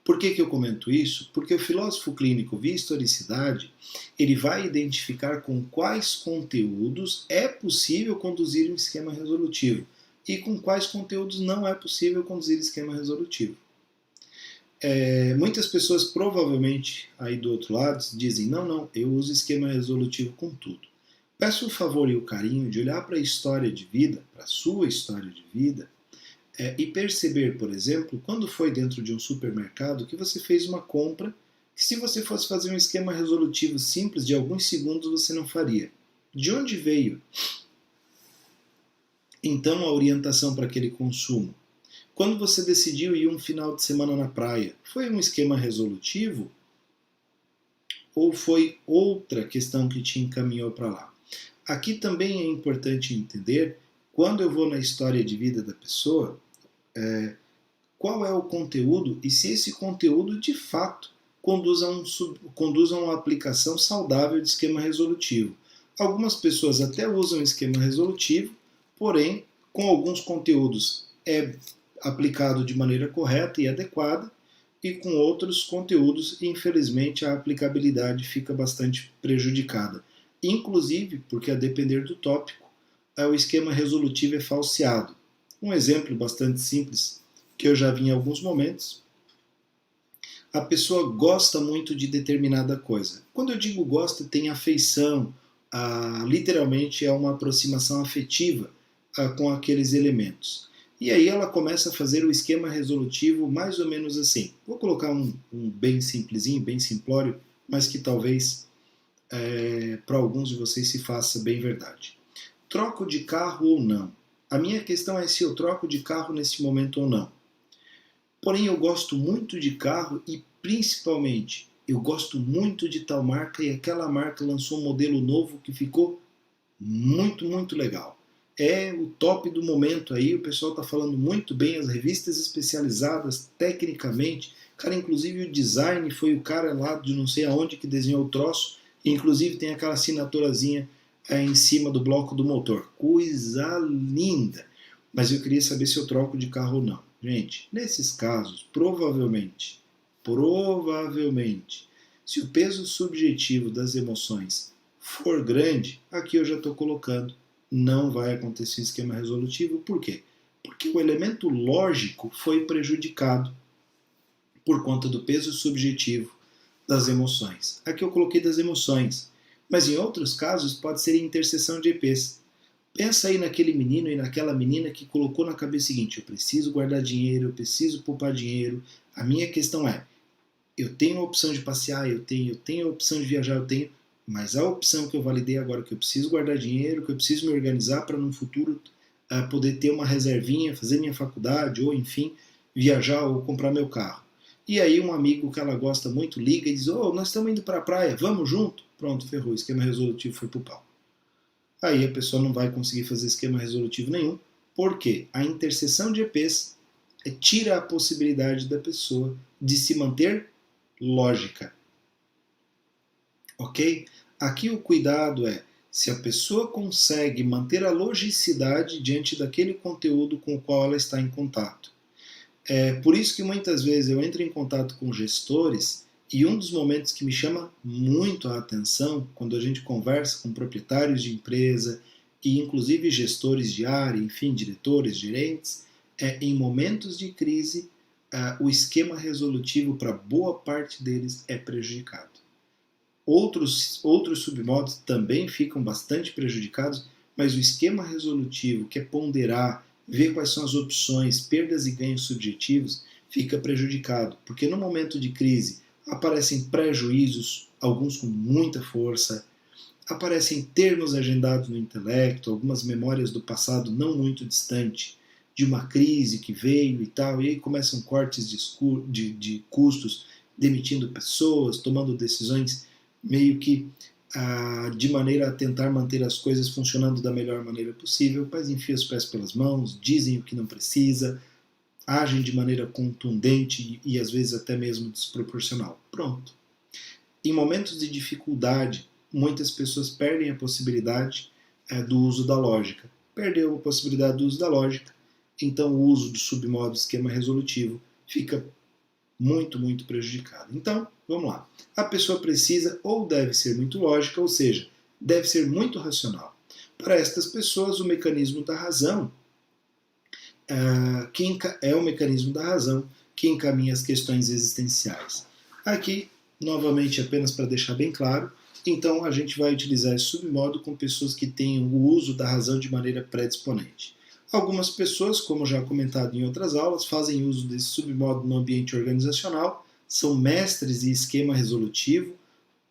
Por que eu comento isso? Porque o filósofo clínico via historicidade, ele vai identificar com quais conteúdos é possível conduzir um esquema resolutivo e com quais conteúdos não é possível conduzir esquema resolutivo. Muitas pessoas provavelmente aí do outro lado dizem, não, eu uso esquema resolutivo com tudo. Peço o favor e o carinho de olhar para a história de vida, para a sua história de vida, e perceber, por exemplo, quando foi dentro de um supermercado que você fez uma compra que, se você fosse fazer um esquema resolutivo simples de alguns segundos, você não faria. De onde veio, então, a orientação para aquele consumo? Quando você decidiu ir um final de semana na praia, foi um esquema resolutivo? ou foi outra questão que te encaminhou para lá? Aqui também é importante entender, quando eu vou na história de vida da pessoa, qual é o conteúdo e se esse conteúdo de fato conduz a uma aplicação saudável de esquema resolutivo. Algumas pessoas até usam esquema resolutivo, porém, com alguns conteúdos é aplicado de maneira correta e adequada, e com outros conteúdos, infelizmente, a aplicabilidade fica bastante prejudicada. Inclusive, porque a depender do tópico, o esquema resolutivo é falseado. Um exemplo bastante simples, que eu já vi em alguns momentos, a pessoa gosta muito de determinada coisa. Quando eu digo gosta, tem afeição, literalmente é uma aproximação afetiva com aqueles elementos. E aí ela começa a fazer o esquema resolutivo mais ou menos assim. Vou colocar um bem simplesinho, bem simplório, mas que talvez para alguns de vocês se faça bem verdade. Troco de carro ou não? A minha questão é se eu troco de carro nesse momento ou não. Porém, eu gosto muito de carro e, principalmente, eu gosto muito de tal marca e aquela marca lançou um modelo novo que ficou muito, muito legal. É o top do momento aí, o pessoal está falando muito bem, as revistas especializadas, tecnicamente, cara, inclusive o design foi o cara lá de não sei aonde que desenhou o troço, e inclusive tem aquela assinaturazinha em cima do bloco do motor. Coisa linda! Mas eu queria saber se eu troco de carro ou não. Gente, nesses casos, provavelmente, se o peso subjetivo das emoções for grande, aqui eu já estou colocando, não vai acontecer esquema resolutivo. Por quê? Porque o elemento lógico foi prejudicado por conta do peso subjetivo das emoções. Aqui eu coloquei das emoções, mas em outros casos pode ser interseção de EPs. Pensa aí naquele menino e naquela menina que colocou na cabeça o seguinte: eu preciso guardar dinheiro, eu preciso poupar dinheiro. A minha questão é, eu tenho a opção de passear, eu tenho a opção de viajar, eu tenho, mas a opção que eu validei agora, que eu preciso guardar dinheiro, que eu preciso me organizar para no futuro poder ter uma reservinha, fazer minha faculdade, ou enfim, viajar ou comprar meu carro. E aí um amigo que ela gosta muito liga e diz: nós estamos indo para a praia, vamos junto? Pronto, ferrou, o esquema resolutivo foi pro pau. Aí a pessoa não vai conseguir fazer esquema resolutivo nenhum, porque a interseção de EPs tira a possibilidade da pessoa de se manter lógica. Ok? Aqui o cuidado é se a pessoa consegue manter a logicidade diante daquele conteúdo com o qual ela está em contato. É por isso que muitas vezes eu entro em contato com gestores e um dos momentos que me chama muito a atenção quando a gente conversa com proprietários de empresa e inclusive gestores de área, enfim, diretores, gerentes, em momentos de crise o esquema resolutivo para boa parte deles é prejudicado. Outros submodos também ficam bastante prejudicados, mas o esquema resolutivo, que é ponderar, ver quais são as opções, perdas e ganhos subjetivos, fica prejudicado, porque no momento de crise aparecem prejuízos, alguns com muita força, aparecem termos agendados no intelecto, algumas memórias do passado não muito distante, de uma crise que veio e tal, e aí começam cortes de custos, demitindo pessoas, tomando decisões meio que de maneira a tentar manter as coisas funcionando da melhor maneira possível, mas enfia os pés pelas mãos, dizem o que não precisa, agem de maneira contundente e às vezes até mesmo desproporcional. Pronto. Em momentos de dificuldade, muitas pessoas perdem a possibilidade do uso da lógica. Perdeu a possibilidade do uso da lógica, então o uso do submodo esquema resolutivo fica muito, muito prejudicado. Então, vamos lá. A pessoa precisa ou deve ser muito lógica, ou seja, deve ser muito racional. Para estas pessoas, o mecanismo da razão é o mecanismo da razão que encaminha as questões existenciais. Aqui, novamente, apenas para deixar bem claro, então a gente vai utilizar esse submodo com pessoas que tenham o uso da razão de maneira predisponente. Algumas pessoas, como já comentado em outras aulas, fazem uso desse submodo no ambiente organizacional, são mestres em esquema resolutivo,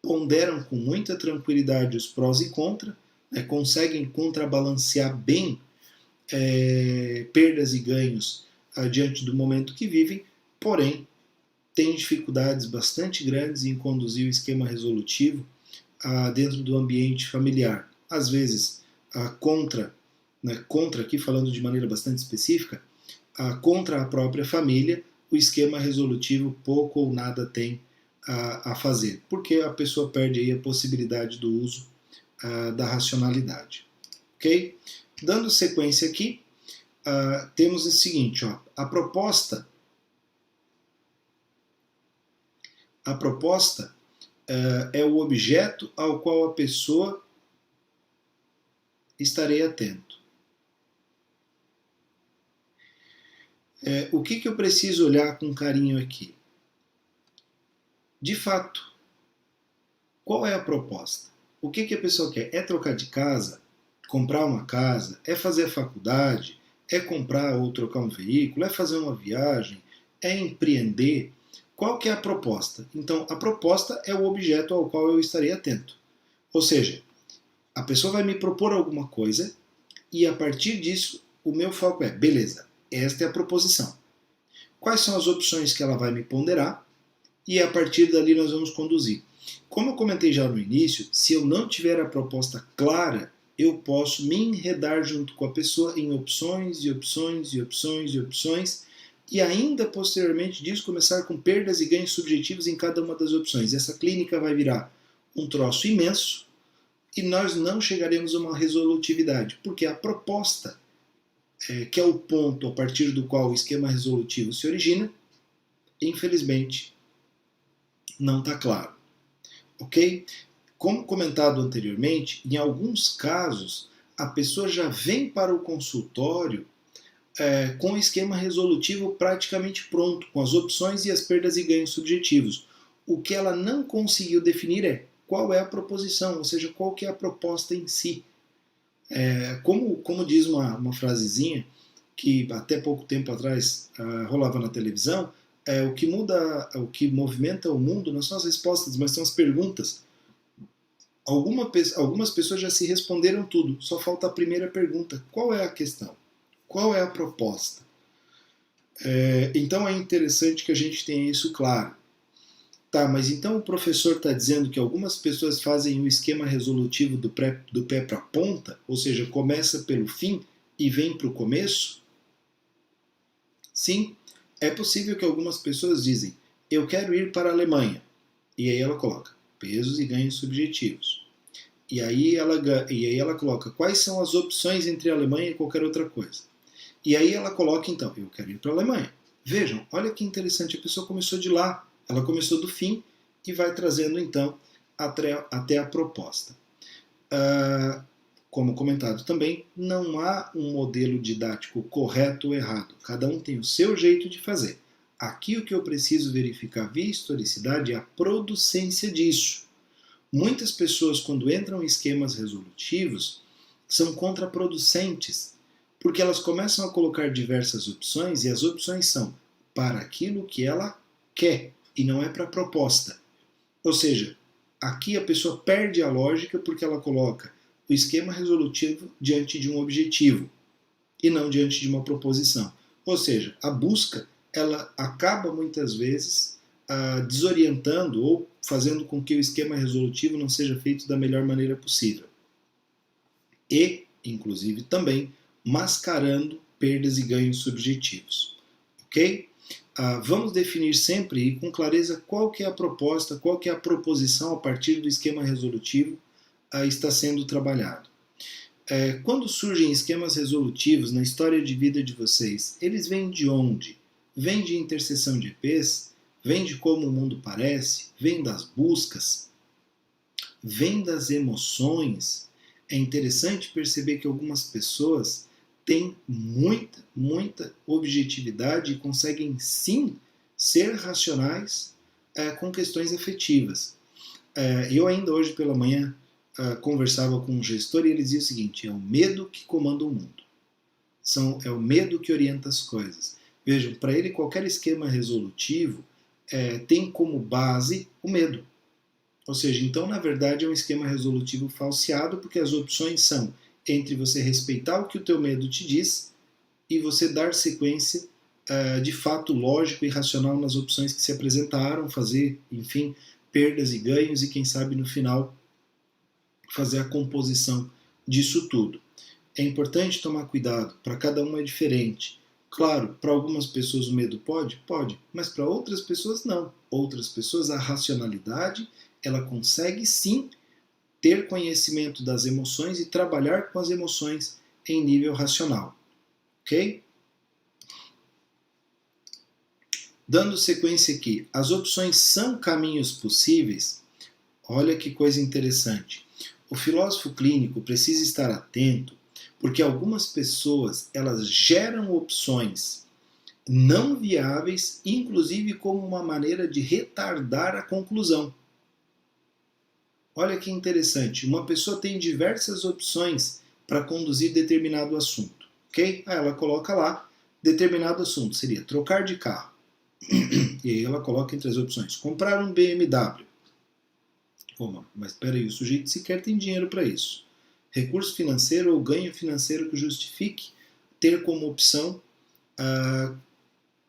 ponderam com muita tranquilidade os prós e contras, conseguem contrabalancear bem perdas e ganhos diante do momento que vivem, porém, tem dificuldades bastante grandes em conduzir o esquema resolutivo dentro do ambiente familiar. Às vezes, contra, aqui falando de maneira bastante específica, contra a própria família, o esquema resolutivo pouco ou nada tem a fazer, porque a pessoa perde aí a possibilidade do uso da racionalidade. Ok? Dando sequência aqui, temos o seguinte, ó, a proposta é o objeto ao qual a pessoa estarei atento. O que eu preciso olhar com carinho aqui? De fato, qual é a proposta? O que a pessoa quer? É trocar de casa? Comprar uma casa? É fazer a faculdade? É comprar ou trocar um veículo? É fazer uma viagem? É empreender? Qual que é a proposta? Então, a proposta é o objeto ao qual eu estarei atento. Ou seja, a pessoa vai me propor alguma coisa e a partir disso o meu foco é, beleza, esta é a proposição. Quais são as opções que ela vai me ponderar e a partir dali nós vamos conduzir. Como eu comentei já no início, se eu não tiver a proposta clara, eu posso me enredar junto com a pessoa em opções e opções e opções e opções e ainda posteriormente disso começar com perdas e ganhos subjetivos em cada uma das opções. Essa clínica vai virar um troço imenso e nós não chegaremos a uma resolutividade, porque a proposta, que é o ponto a partir do qual o esquema resolutivo se origina, infelizmente não está claro. Ok? Como comentado anteriormente, em alguns casos a pessoa já vem para o consultório com o esquema resolutivo praticamente pronto, com as opções e as perdas e ganhos subjetivos. O que ela não conseguiu definir é qual é a proposição, ou seja, qual que é a proposta em si. Como diz uma frasezinha que até pouco tempo atrás rolava na televisão, o que muda, o que movimenta o mundo não são as respostas, mas são as perguntas. Algumas pessoas já se responderam tudo, só falta a primeira pergunta. Qual é a questão? Qual é a proposta? Então é interessante que a gente tenha isso claro. Tá, mas então o professor está dizendo que algumas pessoas fazem o esquema resolutivo do pé para a ponta, ou seja, começa pelo fim e vem para o começo? Sim, é possível que algumas pessoas dizem, eu quero ir para a Alemanha. E aí ela coloca pesos e ganhos subjetivos. E aí ela coloca quais são as opções entre a Alemanha e qualquer outra coisa. E aí ela coloca então, eu quero ir para a Alemanha. Vejam, olha que interessante, a pessoa começou de lá. Ela começou do fim e vai trazendo então até a proposta. Como comentado também, não há um modelo didático correto ou errado. Cada um tem o seu jeito de fazer. Aqui o que eu preciso verificar via historicidade é a producência disso. Muitas pessoas, quando entram em esquemas resolutivos, são contraproducentes, porque elas começam a colocar diversas opções e as opções são para aquilo que ela quer e não é para a proposta. Ou seja, aqui a pessoa perde a lógica porque ela coloca o esquema resolutivo diante de um objetivo e não diante de uma proposição. Ou seja, a busca ela acaba muitas vezes desorientando ou fazendo com que o esquema resolutivo não seja feito da melhor maneira possível. E, inclusive, também mascarando perdas e ganhos subjetivos. Ok? Vamos definir sempre e com clareza qual que é a proposta, qual que é a proposição a partir do esquema resolutivo está sendo trabalhado. Quando surgem esquemas resolutivos na história de vida de vocês, eles vêm de onde? Vêm de interseção de EPs? Vêm de como o mundo parece? Vêm das buscas? Vêm das emoções? É interessante perceber que algumas pessoas têm muita objetividade e conseguem sim ser racionais com questões afetivas. Eu ainda hoje pela manhã conversava com um gestor e ele dizia o seguinte, é o medo que comanda o mundo. É o medo que orienta as coisas. Vejam, para ele qualquer esquema resolutivo tem como base o medo. Ou seja, então na verdade é um esquema resolutivo falseado porque as opções são entre você respeitar o que o teu medo te diz e você dar sequência de fato lógico e racional nas opções que se apresentaram, fazer, enfim, perdas e ganhos e quem sabe no final fazer a composição disso tudo. É importante tomar cuidado, para cada um é diferente. Claro, para algumas pessoas o medo pode, mas para outras pessoas não. Outras pessoas a racionalidade, ela consegue sim ter conhecimento das emoções e trabalhar com as emoções em nível racional. Ok? Dando sequência aqui, as opções são caminhos possíveis? Olha que coisa interessante. O filósofo clínico precisa estar atento porque algumas pessoas elas geram opções não viáveis, inclusive como uma maneira de retardar a conclusão. Olha que interessante, uma pessoa tem diversas opções para conduzir determinado assunto, ok? Aí ela coloca lá, determinado assunto seria trocar de carro. E aí ela coloca entre as opções, comprar um BMW. Mas espera aí, o sujeito sequer tem dinheiro para isso. Recurso financeiro ou ganho financeiro que justifique ter como opção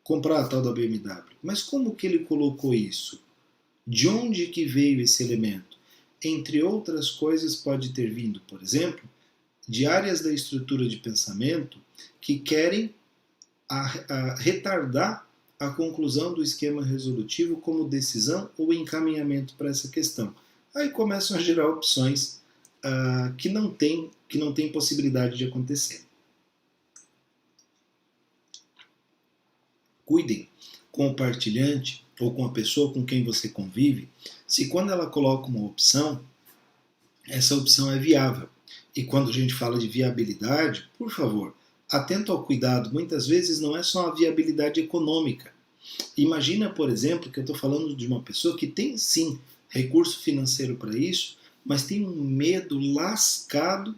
comprar a tal da BMW. Mas como que ele colocou isso? De onde que veio esse elemento? Entre outras coisas, pode ter vindo, por exemplo, de áreas da estrutura de pensamento que querem retardar a conclusão do esquema resolutivo como decisão ou encaminhamento para essa questão. Aí começam a gerar opções que não tem possibilidade de acontecer. Cuidem com o partilhante ou com a pessoa com quem você convive, se quando ela coloca uma opção, essa opção é viável. E quando a gente fala de viabilidade, por favor, atento ao cuidado, muitas vezes não é só a viabilidade econômica. Imagina, por exemplo, que eu estou falando de uma pessoa que tem sim recurso financeiro para isso, mas tem um medo lascado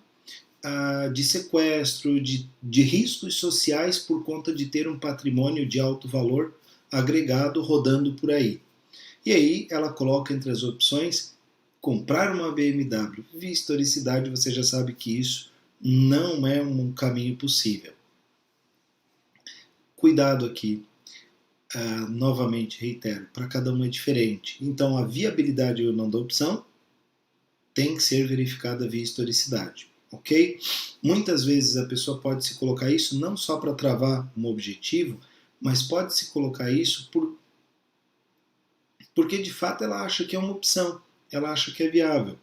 de sequestro, de riscos sociais por conta de ter um patrimônio de alto valor agregado rodando por aí. E aí ela coloca entre as opções comprar uma BMW. Via historicidade, você já sabe que isso não é um caminho possível. Cuidado aqui. Novamente, reitero, para cada um é diferente. Então, a viabilidade ou não da opção tem que ser verificada via historicidade, ok? Muitas vezes a pessoa pode se colocar isso não só para travar um objetivo, mas pode se colocar isso porque de fato ela acha que é uma opção, ela acha que é viável.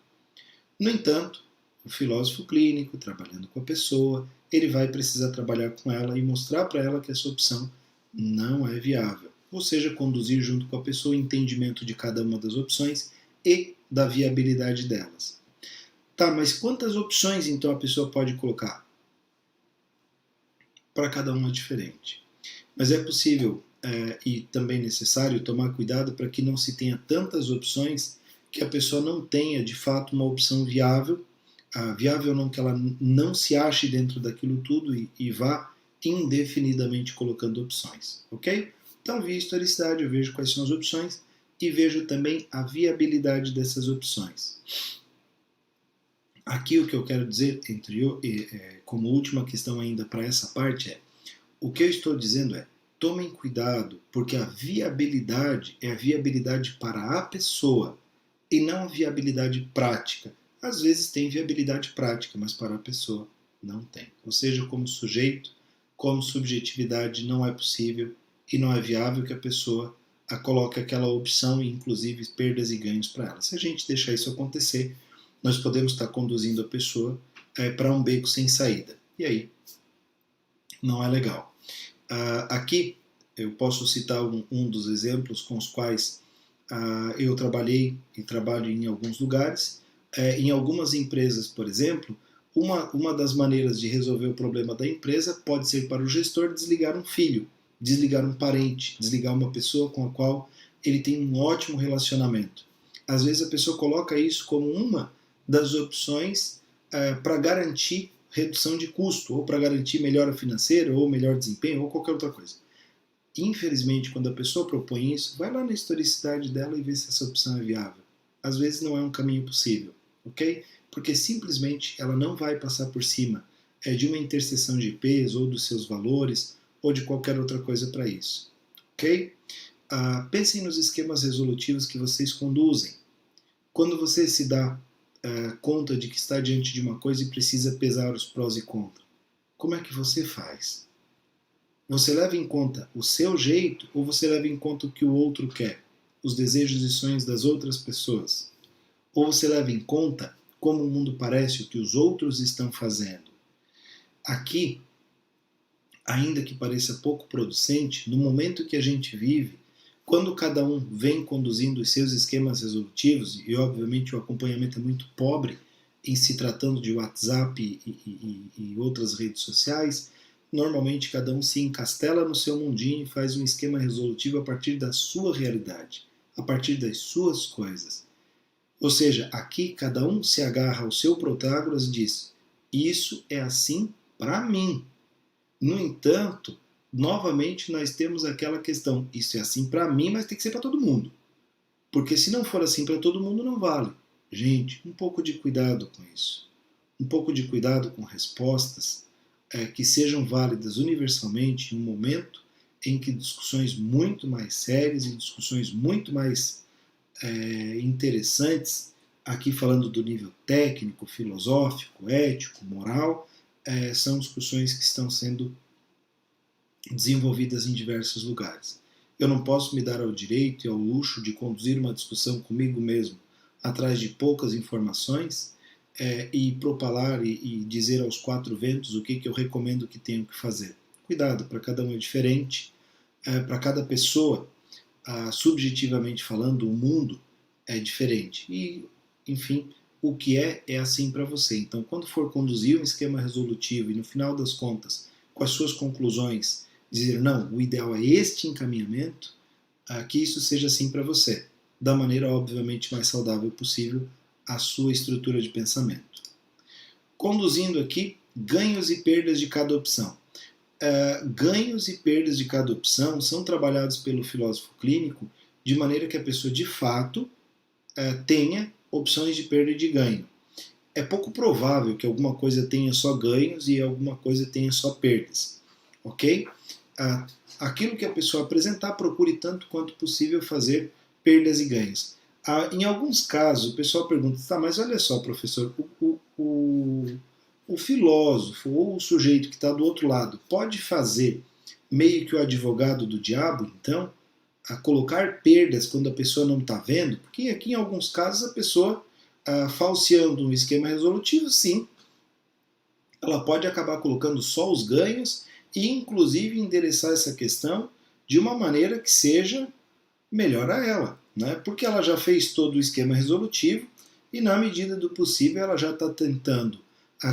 No entanto, o filósofo clínico, trabalhando com a pessoa, ele vai precisar trabalhar com ela e mostrar para ela que essa opção não é viável. Ou seja, conduzir junto com a pessoa o entendimento de cada uma das opções e da viabilidade delas. Tá, mas quantas opções então a pessoa pode colocar? Para cada uma diferente. Mas é possível e também necessário tomar cuidado para que não se tenha tantas opções que a pessoa não tenha de fato uma opção viável, viável não que ela não se ache dentro daquilo tudo e vá indefinidamente colocando opções, ok? Então, via historicidade, eu vejo quais são as opções e vejo também a viabilidade dessas opções. Aqui o que eu quero dizer, como última questão ainda para essa parte, o que eu estou dizendo tomem cuidado, porque a viabilidade é a viabilidade para a pessoa e não a viabilidade prática. Às vezes tem viabilidade prática, mas para a pessoa não tem. Ou seja, como sujeito, como subjetividade, não é possível e não é viável que a pessoa coloque aquela opção e inclusive perdas e ganhos para ela. Se a gente deixar isso acontecer, nós podemos estar conduzindo a pessoa para um beco sem saída. E aí, não é legal. Aqui, eu posso citar um dos exemplos com os quais eu trabalhei e trabalho em alguns lugares. Em algumas empresas, por exemplo, uma das maneiras de resolver o problema da empresa pode ser para o gestor desligar um filho, desligar um parente, desligar uma pessoa com a qual ele tem um ótimo relacionamento. Às vezes a pessoa coloca isso como uma das opções para garantir redução de custo, ou para garantir melhora financeira, ou melhor desempenho, ou qualquer outra coisa. Infelizmente, quando a pessoa propõe isso, vai lá na historicidade dela e vê se essa opção é viável. Às vezes não é um caminho possível, ok? Porque simplesmente ela não vai passar por cima de uma interseção de IPs, ou dos seus valores, ou de qualquer outra coisa para isso. Ok? Pensem nos esquemas resolutivos que vocês conduzem. Quando você se dá conta de que está diante de uma coisa e precisa pesar os prós e contras, como é que você faz? Você leva em conta o seu jeito ou você leva em conta o que o outro quer? Os desejos e sonhos das outras pessoas? Ou você leva em conta como o mundo parece, o que os outros estão fazendo? Aqui, ainda que pareça pouco producente, no momento que a gente vive, quando cada um vem conduzindo os seus esquemas resolutivos, e obviamente o acompanhamento é muito pobre em se tratando de WhatsApp e outras redes sociais, normalmente cada um se encastela no seu mundinho e faz um esquema resolutivo a partir da sua realidade, a partir das suas coisas. Ou seja, aqui cada um se agarra ao seu Protágoras e diz: isso é assim para mim. No entanto, novamente nós temos aquela questão: isso é assim para mim, mas tem que ser para todo mundo. Porque se não for assim para todo mundo, não vale. Gente, um pouco de cuidado com isso. Um pouco de cuidado com respostas que sejam válidas universalmente em um momento em que discussões muito mais sérias e discussões muito mais interessantes, aqui falando do nível técnico, filosófico, ético, moral, são discussões que estão sendo desenvolvidas em diversos lugares. Eu não posso me dar ao direito e ao luxo de conduzir uma discussão comigo mesmo atrás de poucas informações e propalar e dizer aos quatro ventos o que eu recomendo que tenham que fazer. Cuidado, para cada um é diferente, para cada pessoa, subjetivamente falando, o mundo é diferente. E, enfim, o que é assim para você. Então, quando for conduzir um esquema resolutivo e, no final das contas, com as suas conclusões, dizer, não, o ideal é este encaminhamento, que isso seja assim para você, da maneira, obviamente, mais saudável possível, a sua estrutura de pensamento. Conduzindo aqui, ganhos e perdas de cada opção. Ganhos e perdas de cada opção são trabalhados pelo filósofo clínico de maneira que a pessoa, de fato, tenha opções de perda e de ganho. É pouco provável que alguma coisa tenha só ganhos e alguma coisa tenha só perdas. Ok? Aquilo que a pessoa apresentar, procure tanto quanto possível fazer perdas e ganhos. Em alguns casos, o pessoal pergunta, tá, mas olha só, professor, o filósofo ou o sujeito que está do outro lado pode fazer meio que o advogado do diabo, então, a colocar perdas quando a pessoa não está vendo? Porque aqui, em alguns casos, a pessoa, falseando um esquema resolutivo, sim, ela pode acabar colocando só os ganhos e, inclusive, endereçar essa questão de uma maneira que seja melhor a ela, né? Porque ela já fez todo o esquema resolutivo e, na medida do possível, ela já está tentando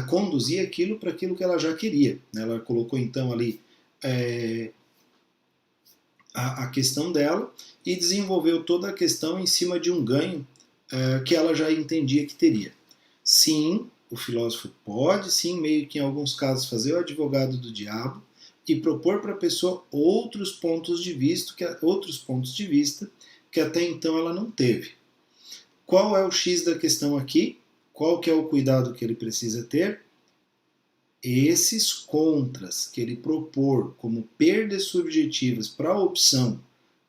conduzir aquilo para aquilo que ela já queria. Ela colocou, então, ali a questão dela e desenvolveu toda a questão em cima de um ganho que ela já entendia que teria. Sim, o filósofo pode, sim, meio que em alguns casos, fazer o advogado do diabo e propor para a pessoa outros pontos de vista que até então ela não teve. Qual é o X da questão aqui? Qual que é o cuidado que ele precisa ter? Esses contras que ele propor como perdas subjetivas para a opção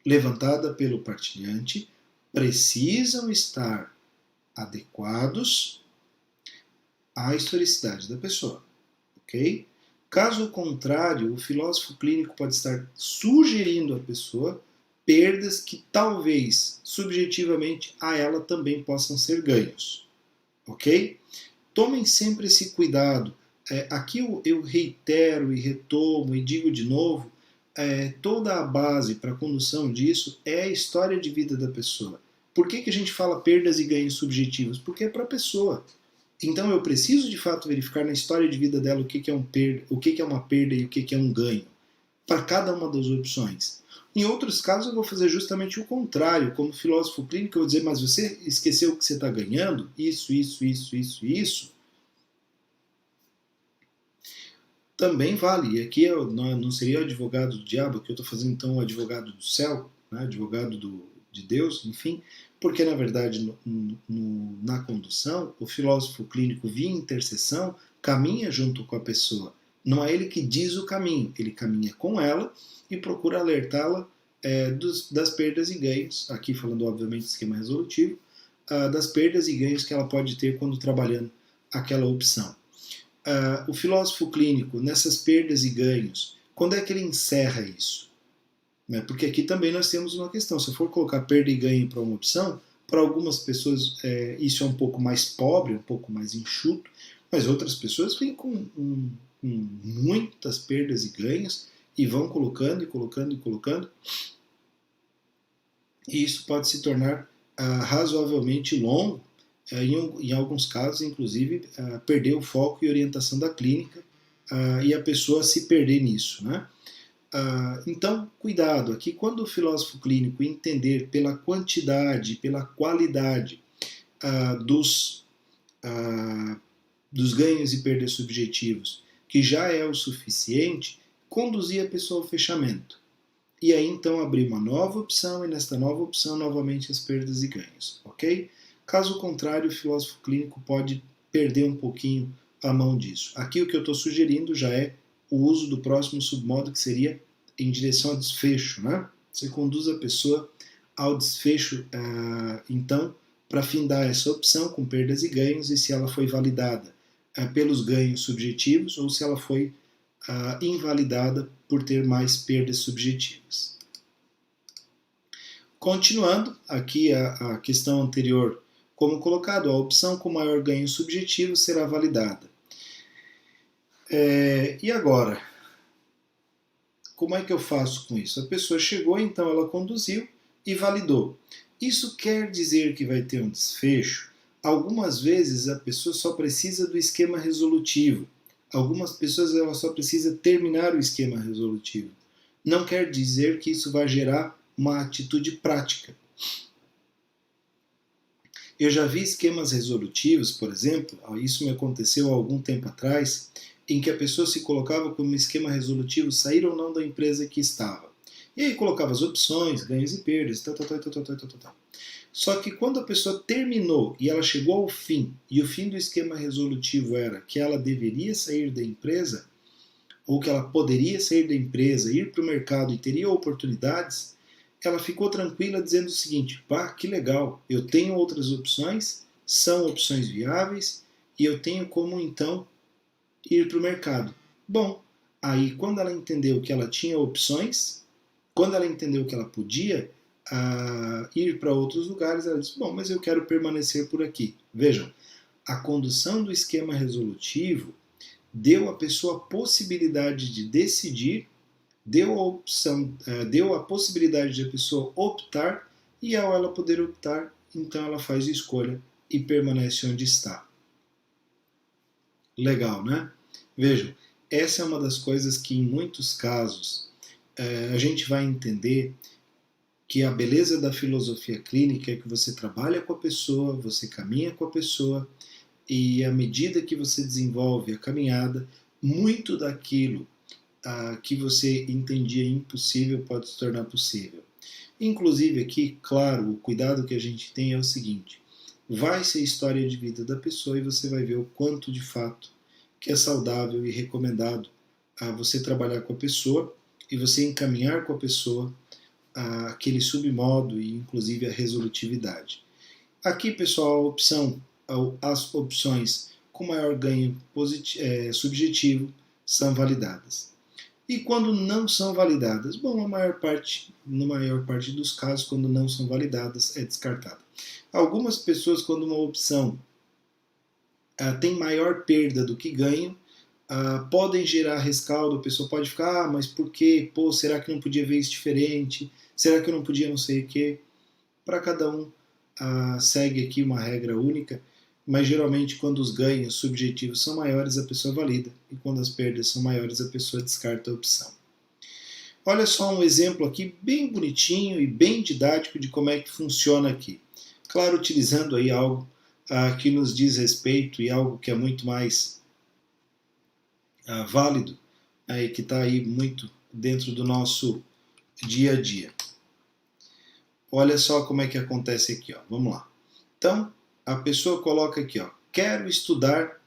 levantada pelo partilhante precisam estar adequados à historicidade da pessoa, ok? Caso contrário, o filósofo clínico pode estar sugerindo à pessoa perdas que talvez subjetivamente a ela também possam ser ganhos, ok? Tomem sempre esse cuidado. Aqui eu reitero e retomo e digo de novo, toda a base para a condução disso é a história de vida da pessoa. Por que a gente fala perdas e ganhos subjetivos? Porque é para a pessoa. Então eu preciso de fato verificar na história de vida dela o que é uma perda e o que é um ganho, para cada uma das opções. Em outros casos eu vou fazer justamente o contrário, como filósofo clínico eu vou dizer, mas você esqueceu que você está ganhando? Isso. Também vale, e aqui eu não seria o advogado do diabo, aqui eu estou fazendo então o advogado do céu, né, advogado de Deus, enfim, porque na verdade na condução o filósofo clínico via intercessão caminha junto com a pessoa Não é ele que diz o caminho, ele caminha com ela e procura alertá-la das perdas e ganhos, aqui falando obviamente do esquema resolutivo, das perdas e ganhos que ela pode ter quando trabalhando aquela opção. O filósofo clínico, nessas perdas e ganhos, quando é que ele encerra isso? Né? Porque aqui também nós temos uma questão, se eu for colocar perda e ganho para uma opção, para algumas pessoas isso é um pouco mais pobre, um pouco mais enxuto, mas outras pessoas vêm com muitas perdas e ganhos e vão colocando e colocando e colocando, e isso pode se tornar razoavelmente longo, em alguns casos, inclusive, perder o foco e orientação da clínica e a pessoa se perder nisso, né? Então, cuidado aqui, quando o filósofo clínico entender pela quantidade, pela qualidade dos ganhos e perdas subjetivos, que já é o suficiente, conduzir a pessoa ao fechamento. E aí então abrir uma nova opção e nesta nova opção novamente as perdas e ganhos, ok? Caso contrário, o filósofo clínico pode perder um pouquinho a mão disso. Aqui o que eu estou sugerindo já é o uso do próximo submodo, que seria em direção ao desfecho, né? Você conduz a pessoa ao desfecho, então, para findar essa opção com perdas e ganhos, e se ela foi validada pelos ganhos subjetivos ou se ela foi invalidada por ter mais perdas subjetivas. Continuando, aqui a questão anterior, como colocado, a opção com maior ganho subjetivo será validada. E agora? Como é que eu faço com isso? A pessoa chegou, então ela conduziu e validou. Isso quer dizer que vai ter um desfecho? Algumas vezes a pessoa só precisa do esquema resolutivo. Algumas pessoas ela só precisa terminar o esquema resolutivo. Não quer dizer que isso vai gerar uma atitude prática. Eu já vi esquemas resolutivos, por exemplo, isso me aconteceu há algum tempo atrás, em que a pessoa se colocava como esquema resolutivo sair ou não da empresa que estava. E aí colocava as opções, ganhos e perdas, tal. Só que quando a pessoa terminou e ela chegou ao fim, e o fim do esquema resolutivo era que ela deveria sair da empresa, ou que ela poderia sair da empresa, ir para o mercado e teria oportunidades, ela ficou tranquila dizendo o seguinte: pá, que legal, eu tenho outras opções, são opções viáveis, e eu tenho como então ir para o mercado. Bom, aí quando ela entendeu que ela tinha opções, quando ela entendeu que ela podia ir para outros lugares, ela disse: bom, mas eu quero permanecer por aqui. Vejam, a condução do esquema resolutivo deu à pessoa a possibilidade de decidir, deu a opção, deu a possibilidade de a pessoa optar, e ao ela poder optar, então ela faz a escolha e permanece onde está. Legal, né? Vejam, essa é uma das coisas que em muitos casos a gente vai entender que a beleza da filosofia clínica é que você trabalha com a pessoa, você caminha com a pessoa, e à medida que você desenvolve a caminhada, muito daquilo que você entendia impossível pode se tornar possível. Inclusive aqui, claro, o cuidado que a gente tem é o seguinte: vai ser a história de vida da pessoa e você vai ver o quanto de fato que é saudável e recomendado você trabalhar com a pessoa e você encaminhar com a pessoa aquele submodo e inclusive a resolutividade. Aqui, pessoal, a opção, as opções com maior ganho subjetivo são validadas. E quando não são validadas? Bom, na maior parte dos casos, quando não são validadas, é descartada. Algumas pessoas, quando uma opção tem maior perda do que ganho, podem gerar rescaldo, a pessoa pode ficar: mas por quê? Pô, será que não podia ver isso diferente? Será que eu não podia não sei o quê? Para cada um, segue aqui uma regra única, mas geralmente quando os ganhos subjetivos são maiores, a pessoa valida, e quando as perdas são maiores, a pessoa descarta a opção. Olha só um exemplo aqui bem bonitinho e bem didático de como é que funciona aqui. Claro, utilizando aí algo que nos diz respeito e algo que é muito mais válido, e que está aí muito dentro do nosso dia a dia. Olha só como é que acontece aqui, ó. Vamos lá. Então, a pessoa coloca aqui, ó: quero estudar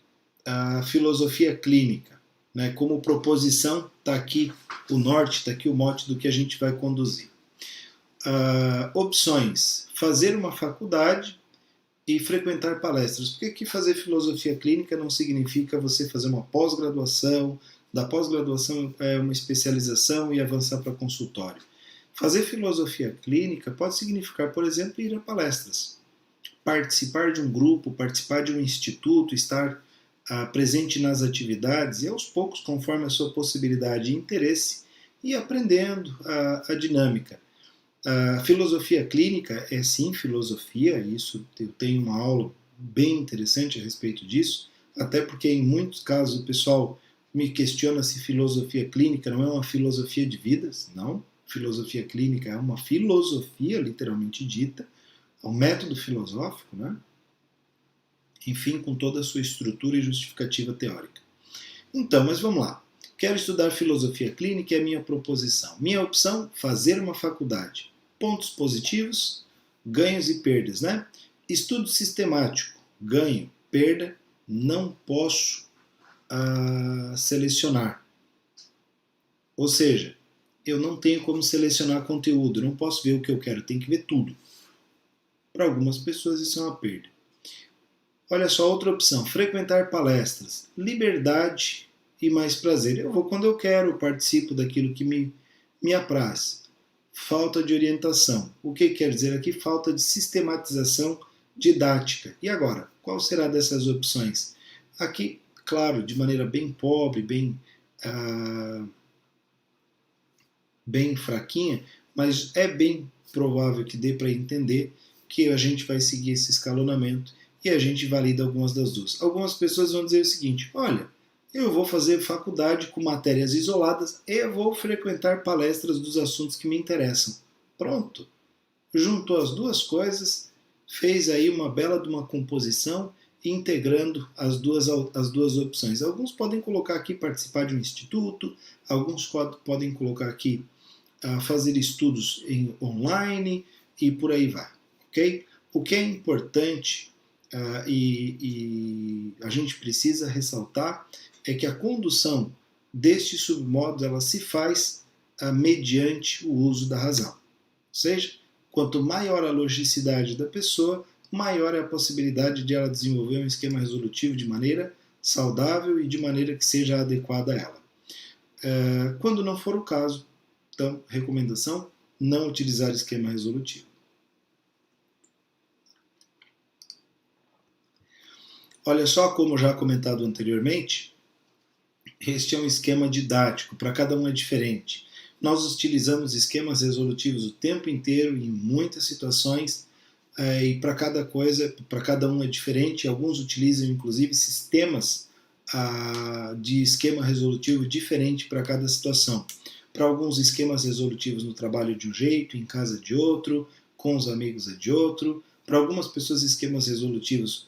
a filosofia clínica, né? Como proposição, está aqui o norte, está aqui o mote do que a gente vai conduzir. Opções: fazer uma faculdade e frequentar palestras. Por que fazer filosofia clínica não significa você fazer uma pós-graduação, da pós-graduação é uma especialização e avançar para consultório? Fazer filosofia clínica pode significar, por exemplo, ir a palestras, participar de um grupo, participar de um instituto, estar presente nas atividades e aos poucos, conforme a sua possibilidade e interesse, ir aprendendo a dinâmica. A filosofia clínica é sim filosofia, isso eu tenho uma aula bem interessante a respeito disso, até porque em muitos casos o pessoal me questiona se filosofia clínica não é uma filosofia de vidas. Não, filosofia clínica é uma filosofia, literalmente dita, é um método filosófico, né? Enfim, com toda a sua estrutura e justificativa teórica. Então, mas vamos lá. Quero estudar filosofia clínica, é a minha proposição. Minha opção, fazer uma faculdade. Pontos positivos, ganhos e perdas, né? Estudo sistemático, ganho, perda, não posso selecionar. Ou seja, eu não tenho como selecionar conteúdo, não posso ver o que eu quero, tenho que ver tudo. Para algumas pessoas isso é uma perda. Olha só, outra opção, frequentar palestras, liberdade e mais prazer. Eu vou quando eu quero, participo daquilo que me apraz. Falta de orientação. O que quer dizer aqui? Falta de sistematização didática. E agora, qual será dessas opções? Aqui, claro, de maneira bem pobre, bem fraquinha, mas é bem provável que dê para entender que a gente vai seguir esse escalonamento e a gente valida algumas das duas. Algumas pessoas vão dizer o seguinte: olha, eu vou fazer faculdade com matérias isoladas e vou frequentar palestras dos assuntos que me interessam. Pronto. Juntou as duas coisas, fez aí uma bela de uma composição, integrando as duas opções. Alguns podem colocar aqui participar de um instituto, alguns podem colocar aqui fazer estudos online e por aí vai. Okay? O que é importante e a gente precisa ressaltar é que a condução destes submodos ela se faz mediante o uso da razão. Ou seja, quanto maior a logicidade da pessoa, maior é a possibilidade de ela desenvolver um esquema resolutivo de maneira saudável e de maneira que seja adequada a ela. Quando não for o caso, então, recomendação, não utilizar esquema resolutivo. Olha só, como já comentado anteriormente, este é um esquema didático, para cada um é diferente. Nós utilizamos esquemas resolutivos o tempo inteiro, em muitas situações, e para cada coisa, para cada um é diferente. Alguns utilizam, inclusive, sistemas de esquema resolutivo diferente para cada situação. Para alguns, esquemas resolutivos no trabalho de um jeito, em casa de outro, com os amigos é de outro. Para algumas pessoas, esquemas resolutivos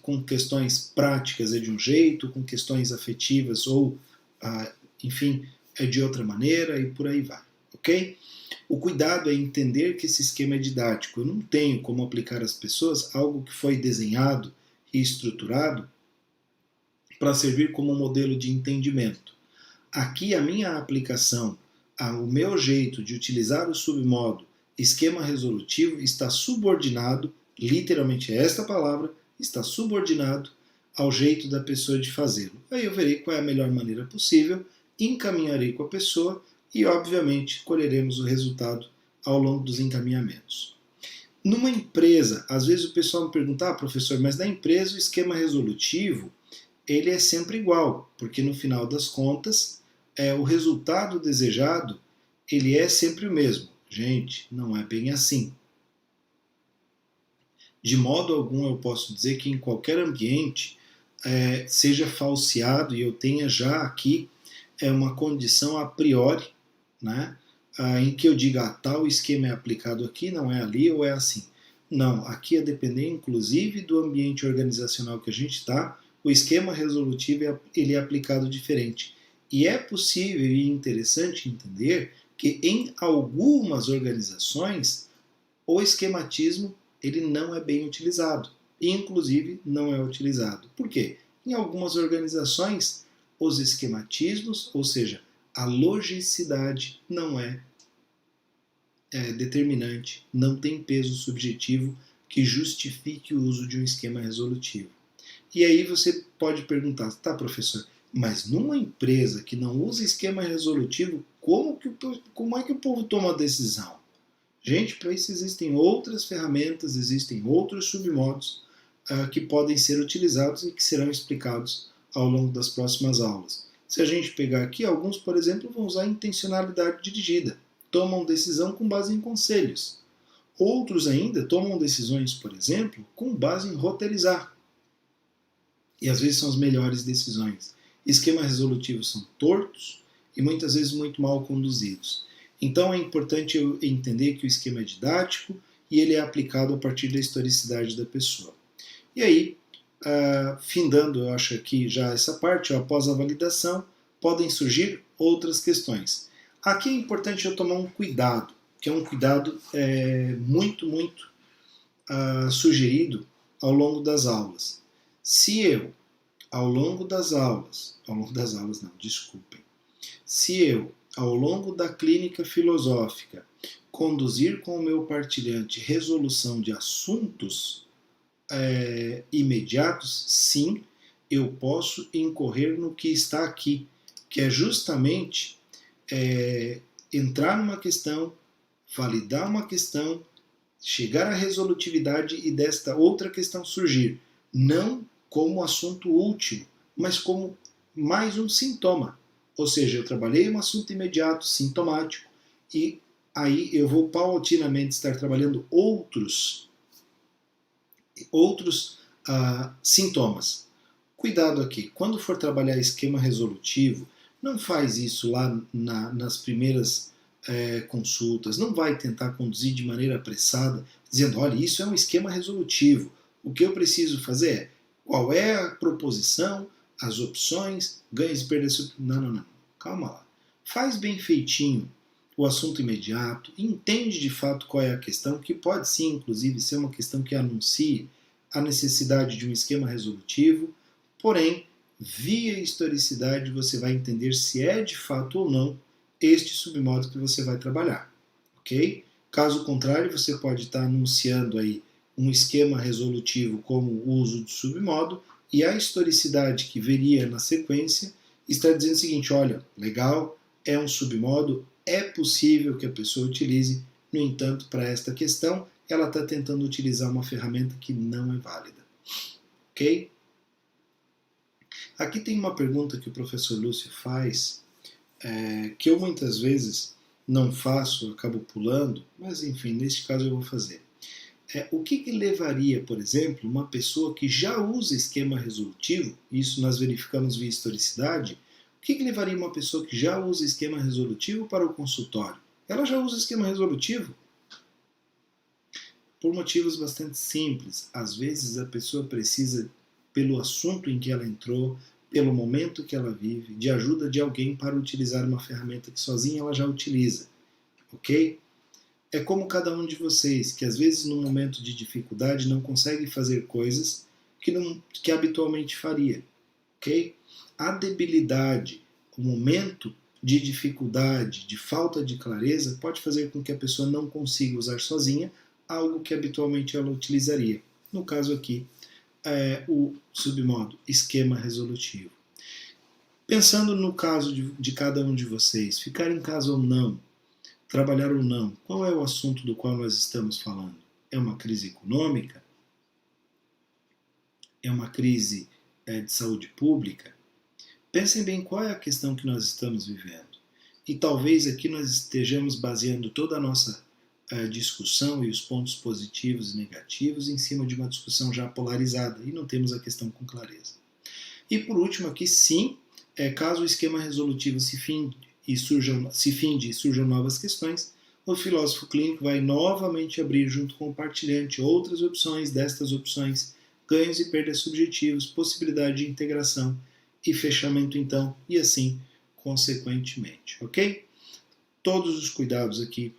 com questões práticas é de um jeito, com questões afetivas ou, enfim, é de outra maneira e por aí vai, ok? O cuidado é entender que esse esquema é didático. Eu não tenho como aplicar às pessoas algo que foi desenhado e estruturado para servir como um modelo de entendimento. Aqui a minha aplicação, o meu jeito de utilizar o submodo esquema resolutivo está subordinado, literalmente esta palavra, está subordinado ao jeito da pessoa de fazê-lo. Aí eu verei qual é a melhor maneira possível, encaminharei com a pessoa e, obviamente, colheremos o resultado ao longo dos encaminhamentos. Numa empresa, às vezes o pessoal me pergunta, professor, mas na empresa o esquema resolutivo ele é sempre igual, porque no final das contas, o resultado desejado ele é sempre o mesmo. Gente, não é bem assim. De modo algum eu posso dizer que em qualquer ambiente seja falseado e eu tenha já aqui uma condição a priori, né, em que eu diga tal esquema é aplicado aqui, não é ali ou é assim. Não, aqui é depender inclusive do ambiente organizacional que a gente está, o esquema resolutivo ele é aplicado diferente. E é possível e interessante entender que em algumas organizações o esquematismo ele não é bem utilizado, e inclusive não é utilizado. Por quê? Em algumas organizações os esquematismos, ou seja, a logicidade não é determinante, não tem peso subjetivo que justifique o uso de um esquema resolutivo. E aí você pode perguntar, tá, professor, mas numa empresa que não usa esquema resolutivo, como é que o povo toma a decisão? Gente, para isso existem outras ferramentas, existem outros submodos que podem ser utilizados e que serão explicados ao longo das próximas aulas. Se a gente pegar aqui, alguns, por exemplo, vão usar intencionalidade dirigida, tomam decisão com base em conselhos. Outros ainda tomam decisões, por exemplo, com base em roteirizar. E às vezes são as melhores decisões. Esquemas resolutivos são tortos e muitas vezes muito mal conduzidos. Então é importante eu entender que o esquema é didático e ele é aplicado a partir da historicidade da pessoa. E aí, findando, eu acho aqui já essa parte, após a validação, podem surgir outras questões. Aqui é importante eu tomar um cuidado, que é um cuidado muito sugerido ao longo das aulas. Se eu, ao longo das aulas não, desculpem, se eu, ao longo da clínica filosófica, conduzir com o meu partilhante resolução de assuntos imediatos, sim, eu posso incorrer no que está aqui, que é justamente entrar numa questão, validar uma questão, chegar à resolutividade e desta outra questão surgir, não como assunto último, mas como mais um sintoma. Ou seja, eu trabalhei um assunto imediato, sintomático, e aí eu vou paulatinamente estar trabalhando outros sintomas. Cuidado aqui, quando for trabalhar esquema resolutivo, não faz isso lá nas primeiras consultas, não vai tentar conduzir de maneira apressada, dizendo, olha, isso é um esquema resolutivo. O que eu preciso fazer é, qual é a proposição, as opções, ganhos e perdas. Não. Calma lá. Faz bem feitinho o assunto imediato, entende de fato qual é a questão, que pode sim, inclusive, ser uma questão que anuncie a necessidade de um esquema resolutivo, porém, via historicidade, você vai entender se é de fato ou não este submodo que você vai trabalhar, ok? Caso contrário, você pode estar anunciando aí um esquema resolutivo como o uso do submodo, e a historicidade que veria na sequência está dizendo o seguinte, olha, legal, é um submodo, é possível que a pessoa utilize, no entanto, para esta questão, ela está tentando utilizar uma ferramenta que não é válida. Ok? Aqui tem uma pergunta que o professor Lúcio faz, que eu muitas vezes não faço, acabo pulando, mas enfim, neste caso eu vou fazer. O que levaria, por exemplo, uma pessoa que já usa esquema resolutivo, isso nós verificamos via historicidade, o que levaria uma pessoa que já usa esquema resolutivo para o consultório? Ela já usa esquema resolutivo? Por motivos bastante simples. Às vezes a pessoa precisa, pelo assunto em que ela entrou, pelo momento que ela vive, de ajuda de alguém para utilizar uma ferramenta que sozinha ela já utiliza. Ok? É como cada um de vocês, que às vezes num momento de dificuldade não consegue fazer coisas que habitualmente faria. Ok? A debilidade, o momento de dificuldade, de falta de clareza, pode fazer com que a pessoa não consiga usar sozinha algo que habitualmente ela utilizaria. No caso aqui, o submodo esquema resolutivo. Pensando no caso de cada um de vocês, ficar em casa ou não, trabalhar ou não, qual é o assunto do qual nós estamos falando? É uma crise econômica? É uma crise de saúde pública? Pensem bem qual é a questão que nós estamos vivendo. E talvez aqui nós estejamos baseando toda a nossa discussão e os pontos positivos e negativos em cima de uma discussão já polarizada e não temos a questão com clareza. E por último aqui, sim, caso o esquema resolutivo se finde e surjam novas questões, o filósofo clínico vai novamente abrir junto com o partilhante outras opções, destas opções, ganhos e perdas subjetivos, possibilidade de integração e fechamento então, e assim consequentemente, ok? Todos os cuidados aqui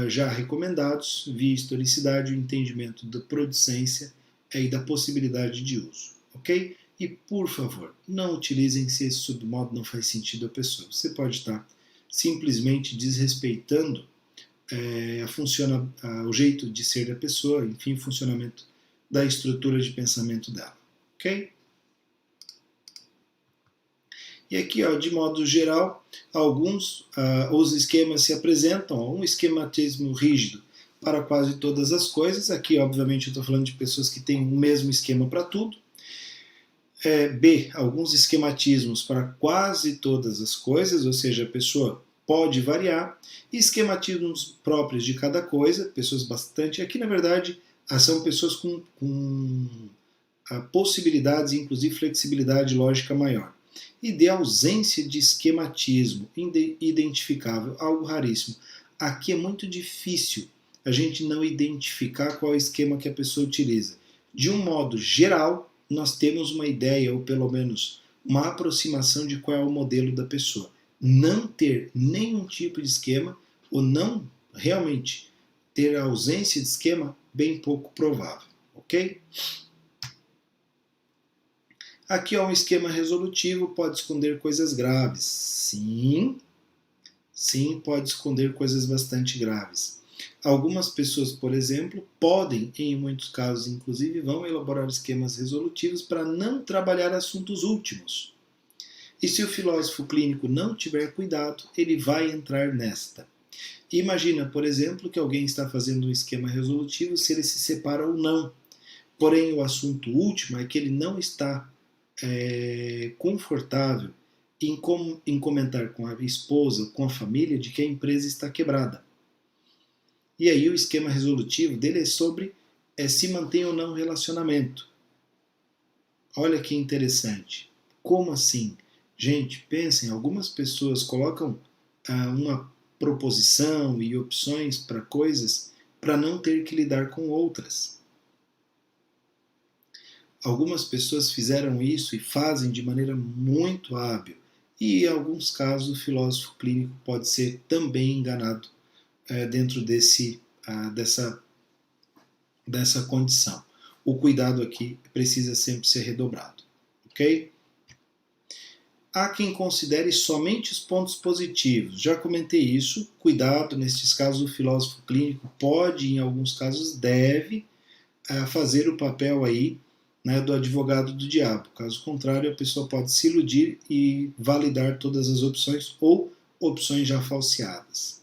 já recomendados, via historicidade, o entendimento da producência e da possibilidade de uso, ok? E, por favor, não utilizem se esse submodo não faz sentido à pessoa. Você pode estar simplesmente desrespeitando o jeito de ser da pessoa, enfim, o funcionamento da estrutura de pensamento dela. Ok? E aqui, ó, de modo geral, os esquemas se apresentam, ó, um esquematismo rígido para quase todas as coisas. Aqui, obviamente, eu estou falando de pessoas que têm o mesmo esquema para tudo. B, alguns esquematismos para quase todas as coisas, ou seja, a pessoa pode variar. Esquematismos próprios de cada coisa, pessoas bastante... Aqui, na verdade, são pessoas com possibilidades, inclusive flexibilidade lógica maior. E D, ausência de esquematismo identificável, algo raríssimo. Aqui é muito difícil a gente não identificar qual é o esquema que a pessoa utiliza. De um modo geral, nós temos uma ideia, ou pelo menos uma aproximação de qual é o modelo da pessoa. Não ter nenhum tipo de esquema, ou não realmente ter a ausência de esquema, bem pouco provável. Ok? Aqui ó, um esquema resolutivo pode esconder coisas graves. Sim, pode esconder coisas bastante graves. Algumas pessoas, por exemplo, podem, em muitos casos inclusive, vão elaborar esquemas resolutivos para não trabalhar assuntos últimos. E se o filósofo clínico não tiver cuidado, ele vai entrar nesta. Imagina, por exemplo, que alguém está fazendo um esquema resolutivo se ele se separa ou não. Porém, o assunto último é que ele não está confortável em comentar com a esposa, com a família, de que a empresa está quebrada. E aí o esquema resolutivo dele é sobre se mantém ou não o relacionamento. Olha que interessante. Como assim? Gente, pensem, algumas pessoas colocam uma proposição e opções para coisas para não ter que lidar com outras. Algumas pessoas fizeram isso e fazem de maneira muito hábil. E em alguns casos o filósofo clínico pode ser também enganado dentro dessa condição. O cuidado aqui precisa sempre ser redobrado. Ok? Há quem considere somente os pontos positivos. Já comentei isso. Cuidado, nesses casos o filósofo clínico pode, em alguns casos, deve fazer o papel aí, né, do advogado do diabo. Caso contrário, a pessoa pode se iludir e validar todas as opções ou opções já falseadas.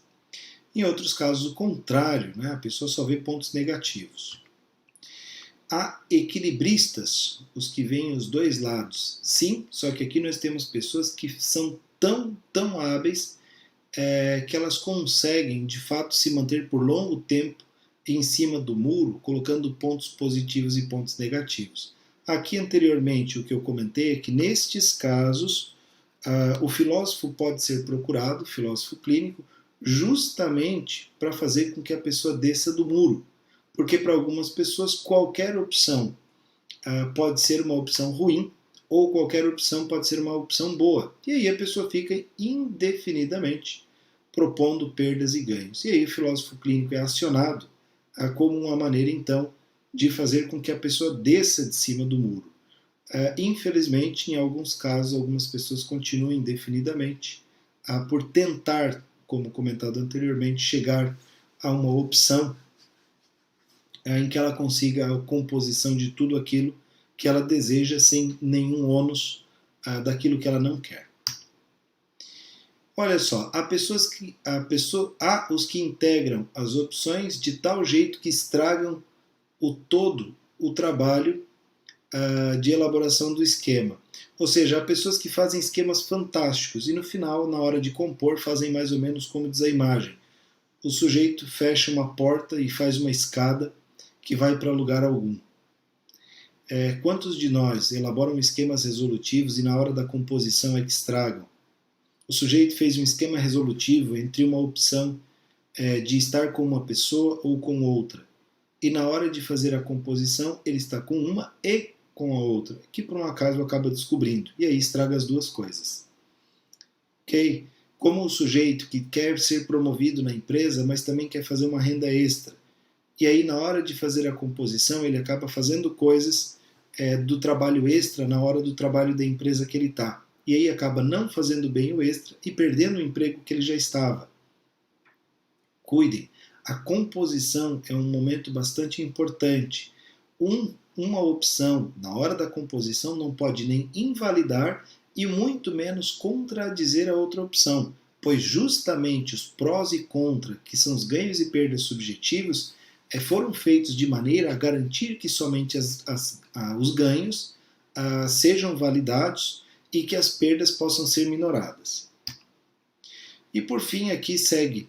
Em outros casos, o contrário, né, a pessoa só vê pontos negativos. Há equilibristas, os que veem os dois lados. Sim, só que aqui nós temos pessoas que são tão hábeis que elas conseguem, de fato, se manter por longo tempo em cima do muro, colocando pontos positivos e pontos negativos. Aqui anteriormente o que eu comentei é que nestes casos o filósofo pode ser procurado, o filósofo clínico, justamente para fazer com que a pessoa desça do muro. Porque para algumas pessoas qualquer opção pode ser uma opção ruim ou qualquer opção pode ser uma opção boa. E aí a pessoa fica indefinidamente propondo perdas e ganhos. E aí o filósofo clínico é acionado como uma maneira, então, de fazer com que a pessoa desça de cima do muro. Infelizmente, em alguns casos, algumas pessoas continuam indefinidamente por tentar, como comentado anteriormente, chegar a uma opção em que ela consiga a composição de tudo aquilo que ela deseja sem nenhum ônus daquilo que ela não quer. Olha só, há os que integram as opções de tal jeito que estragam o trabalho de elaboração do esquema. Ou seja, há pessoas que fazem esquemas fantásticos e no final, na hora de compor, fazem mais ou menos como diz a imagem. O sujeito fecha uma porta e faz uma escada que vai para lugar algum. Quantos de nós elaboram esquemas resolutivos e na hora da composição é que estragam? O sujeito fez um esquema resolutivo entre uma opção de estar com uma pessoa ou com outra. E na hora de fazer a composição, ele está com uma e com a outra, que por um acaso acaba descobrindo. E aí estraga as duas coisas. Ok? Como um sujeito que quer ser promovido na empresa, mas também quer fazer uma renda extra. E aí na hora de fazer a composição, ele acaba fazendo coisas do trabalho extra na hora do trabalho da empresa que ele está. E aí acaba não fazendo bem o extra e perdendo o emprego que ele já estava. Cuidem, a composição é um momento bastante importante. Uma opção na hora da composição não pode nem invalidar e muito menos contradizer a outra opção, pois justamente os prós e contra, que são os ganhos e perdas subjetivos, foram feitos de maneira a garantir que somente os ganhos sejam validados e que as perdas possam ser minoradas. E por fim aqui segue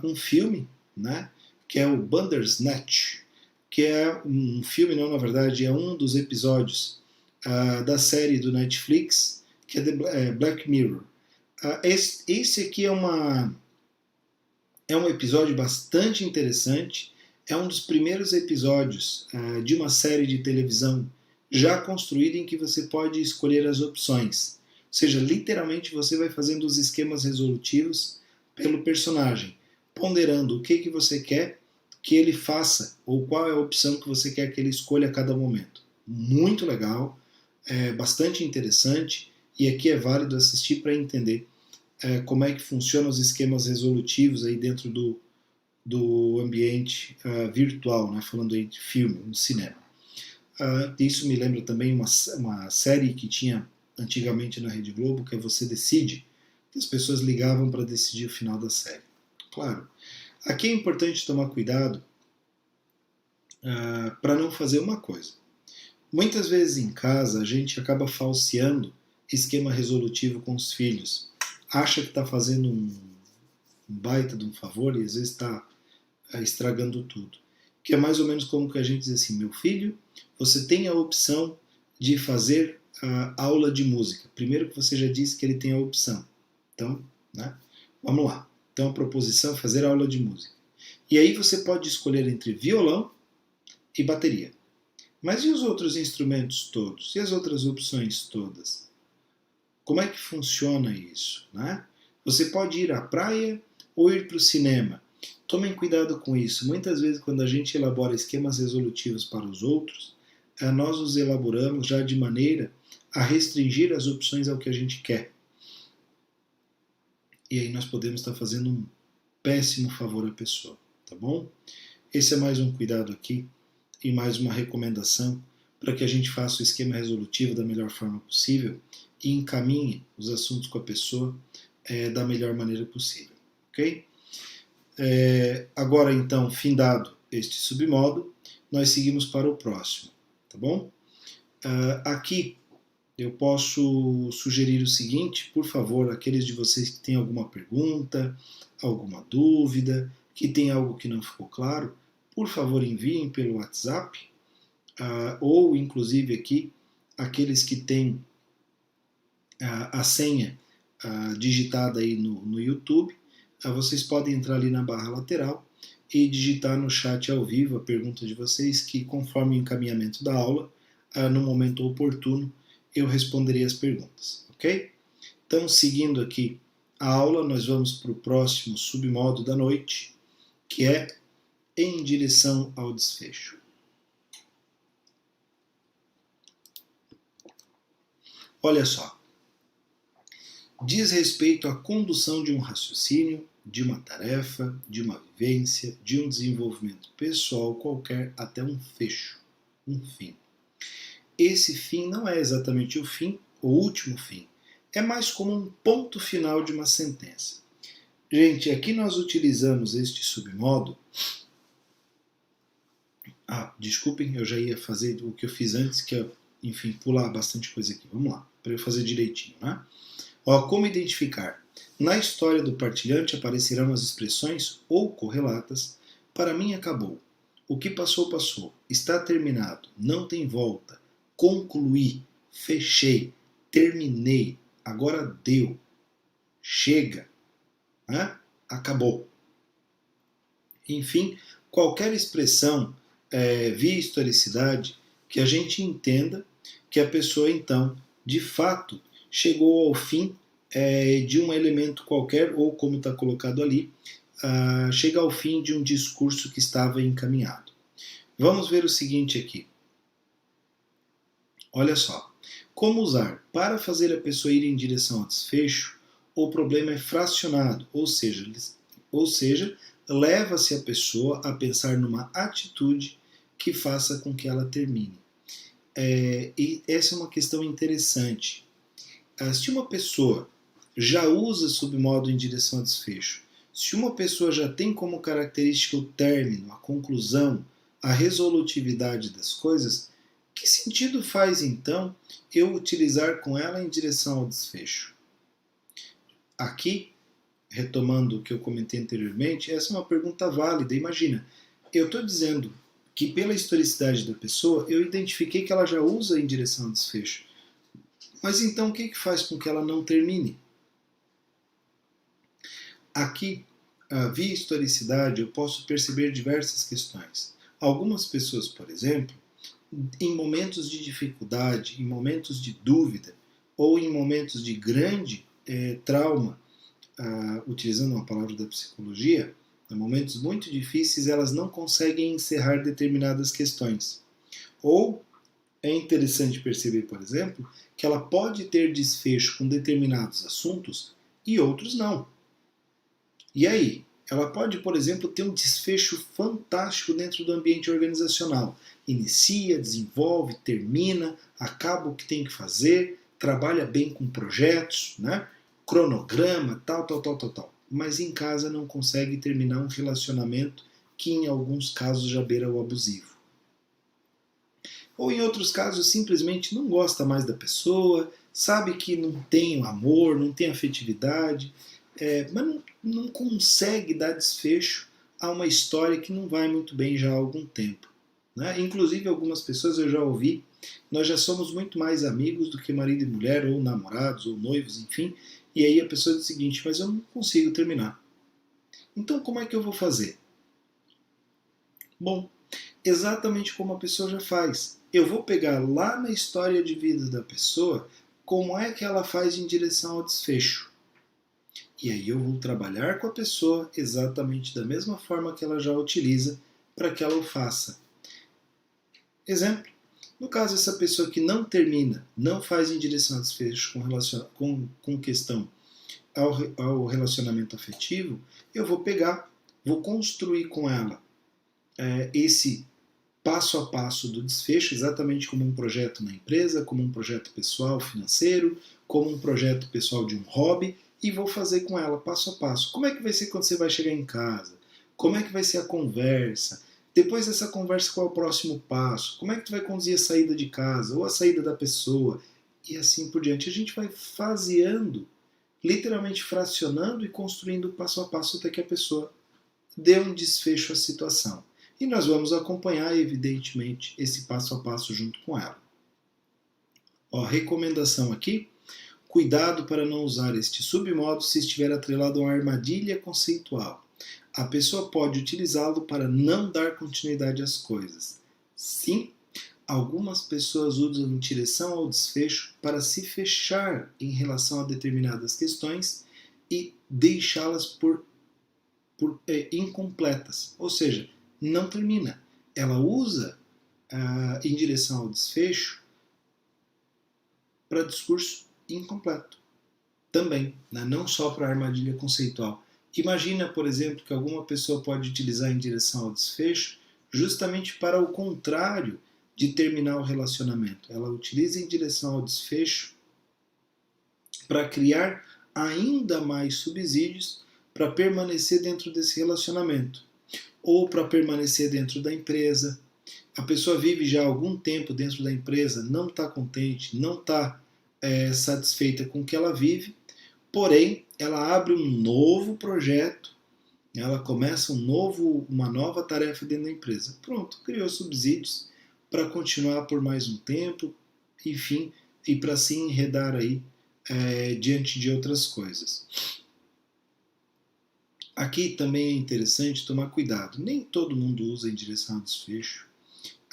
um filme, né, que é o Bandersnatch, que é um filme, não, na verdade, é um dos episódios da série do Netflix, que é Black Mirror. Esse aqui é um episódio bastante interessante, é um dos primeiros episódios de uma série de televisão já construída em que você pode escolher as opções. Ou seja, literalmente você vai fazendo os esquemas resolutivos pelo personagem, ponderando o que você quer que ele faça, ou qual é a opção que você quer que ele escolha a cada momento. Muito legal, bastante interessante, e aqui é válido assistir para entender como é que funcionam os esquemas resolutivos aí dentro do ambiente virtual, né, falando aí de filme, no cinema. Isso me lembra também uma série que tinha antigamente na Rede Globo, que é Você Decide, que as pessoas ligavam para decidir o final da série. Claro, aqui é importante tomar cuidado para não fazer uma coisa. Muitas vezes em casa a gente acaba falseando esquema resolutivo com os filhos. Acha que está fazendo um baita de um favor e às vezes está estragando tudo. Que é mais ou menos como que a gente diz assim: meu filho, você tem a opção de fazer aula de música. Primeiro que você já disse que ele tem a opção. Então, né, vamos lá. Então a proposição é fazer aula de música. E aí você pode escolher entre violão e bateria. Mas e os outros instrumentos todos? E as outras opções todas? Como é que funciona isso, né? Você pode ir à praia ou ir para o cinema. Tomem cuidado com isso. Muitas vezes, quando a gente elabora esquemas resolutivos para os outros, nós os elaboramos já de maneira a restringir as opções ao que a gente quer. E aí nós podemos estar fazendo um péssimo favor à pessoa, tá bom? Esse é mais um cuidado aqui e mais uma recomendação para que a gente faça o esquema resolutivo da melhor forma possível e encaminhe os assuntos com a pessoa da melhor maneira possível, ok? Agora então, findado este submodo, nós seguimos para o próximo, tá bom? Aqui eu posso sugerir o seguinte: por favor, aqueles de vocês que têm alguma pergunta, alguma dúvida, que tem algo que não ficou claro, por favor enviem pelo WhatsApp, ou inclusive aqui, aqueles que têm a senha digitada aí no YouTube, vocês podem entrar ali na barra lateral e digitar no chat ao vivo a pergunta de vocês, que conforme o encaminhamento da aula, no momento oportuno, eu responderei as perguntas, ok? Então, seguindo aqui a aula, nós vamos para o próximo submodo da noite, que é em direção ao desfecho. Olha só. Diz respeito à condução de um raciocínio, de uma tarefa, de uma vivência, de um desenvolvimento pessoal qualquer até um fecho, um fim. Esse fim não é exatamente o fim, o último fim. É mais como um ponto final de uma sentença. Gente, aqui nós utilizamos este submodo. Desculpem, eu já ia fazer o que eu fiz antes, que é, enfim, pular bastante coisa aqui. Vamos lá, para eu fazer direitinho, né? Como identificar? Na história do partilhante aparecerão as expressões ou correlatas: para mim acabou, o que passou, passou, está terminado, não tem volta, concluí, fechei, terminei, agora deu, chega, né? Acabou. Enfim, qualquer expressão via historicidade que a gente entenda que a pessoa, então, de fato, chegou ao fim de um elemento qualquer, ou como está colocado ali, chega ao fim de um discurso que estava encaminhado. Vamos ver o seguinte aqui. Olha só, como usar para fazer a pessoa ir em direção ao desfecho, o problema é fracionado, ou seja, leva-se a pessoa a pensar numa atitude que faça com que ela termine. E essa é uma questão interessante. Se uma pessoa já usa submodo em direção ao desfecho, se uma pessoa já tem como característica o término, a conclusão, a resolutividade das coisas, que sentido faz então eu utilizar com ela em direção ao desfecho? Aqui, retomando o que eu comentei anteriormente, essa é uma pergunta válida. Imagina, eu estou dizendo que pela historicidade da pessoa, eu identifiquei que ela já usa em direção ao desfecho. Mas então o que faz com que ela não termine? Aqui, via historicidade, eu posso perceber diversas questões. Algumas pessoas, por exemplo, em momentos de dificuldade, em momentos de dúvida, ou em momentos de grande trauma, utilizando uma palavra da psicologia, em momentos muito difíceis, elas não conseguem encerrar determinadas questões. Ou é interessante perceber, por exemplo, que ela pode ter desfecho com determinados assuntos e outros não. E aí? Ela pode, por exemplo, ter um desfecho fantástico dentro do ambiente organizacional. Inicia, desenvolve, termina, acaba o que tem que fazer, trabalha bem com projetos, né? Cronograma, tal. Mas em casa não consegue terminar um relacionamento que em alguns casos já beira o abusivo. Ou em outros casos simplesmente não gosta mais da pessoa, sabe que não tem amor, não tem afetividade, mas não consegue dar desfecho a uma história que não vai muito bem já há algum tempo. Né? Inclusive algumas pessoas eu já ouvi, nós já somos muito mais amigos do que marido e mulher, ou namorados, ou noivos, enfim, e aí a pessoa diz o seguinte, mas eu não consigo terminar. Então como é que eu vou fazer? Bom, exatamente como a pessoa já faz. Eu vou pegar lá na história de vida da pessoa como é que ela faz em direção ao desfecho. E aí eu vou trabalhar com a pessoa exatamente da mesma forma que ela já utiliza para que ela o faça. Exemplo, no caso essa pessoa que não não faz em direção ao desfecho com questão ao relacionamento afetivo, eu vou pegar, vou construir com ela esse passo a passo do desfecho, exatamente como um projeto na empresa, como um projeto pessoal financeiro, como um projeto pessoal de um hobby, e vou fazer com ela passo a passo. Como é que vai ser quando você vai chegar em casa? Como é que vai ser a conversa? Depois dessa conversa, qual é o próximo passo? Como é que tu vai conduzir a saída de casa ou a saída da pessoa? E assim por diante. A gente vai faseando, literalmente fracionando e construindo passo a passo até que a pessoa dê um desfecho à situação. E nós vamos acompanhar, evidentemente, esse passo a passo junto com ela. Recomendação aqui, cuidado para não usar este submodo se estiver atrelado a uma armadilha conceitual. A pessoa pode utilizá-lo para não dar continuidade às coisas. Sim, algumas pessoas usam em direção ao desfecho para se fechar em relação a determinadas questões e deixá-las por incompletas. Ou seja, não termina. Ela usa em direção ao desfecho para discurso incompleto. Também, né? Não só para armadilha conceitual. Imagina, por exemplo, que alguma pessoa pode utilizar em direção ao desfecho justamente para o contrário de terminar o relacionamento. Ela utiliza em direção ao desfecho para criar ainda mais subsídios para permanecer dentro desse relacionamento ou para permanecer dentro da empresa. A pessoa vive já há algum tempo dentro da empresa, não está contente, não está satisfeita com o que ela vive, porém ela abre um novo projeto, ela começa uma nova tarefa dentro da empresa. Pronto, criou subsídios para continuar por mais um tempo, enfim, e para se enredar aí diante de outras coisas. Aqui também é interessante tomar cuidado. Nem todo mundo usa em direção ao desfecho.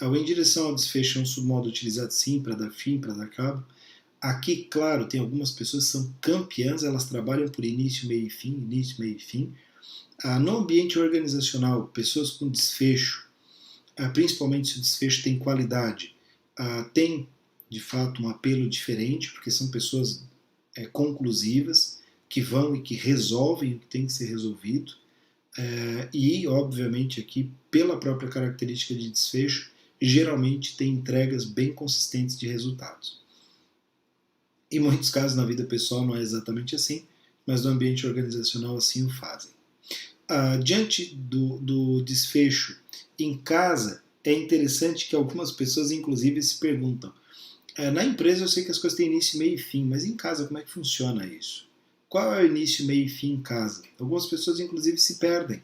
O em direção ao desfecho é um submodo utilizado sim para dar fim, para dar cabo. Aqui, claro, tem algumas pessoas que são campeãs, elas trabalham por início, meio e fim, início, meio e fim. No ambiente organizacional, pessoas com desfecho, principalmente se o desfecho tem qualidade, tem de fato, um apelo diferente, porque são pessoas conclusivas, que vão e que resolvem o que tem que ser resolvido, e, obviamente, aqui, pela própria característica de desfecho, geralmente tem entregas bem consistentes de resultados. Em muitos casos, na vida pessoal, não é exatamente assim, mas no ambiente organizacional assim o fazem. Diante do desfecho em casa, é interessante que algumas pessoas, inclusive, se perguntam: na empresa eu sei que as coisas têm início, meio e fim, mas em casa como é que funciona isso? Qual é o início, meio e fim em casa? Algumas pessoas, inclusive, se perdem,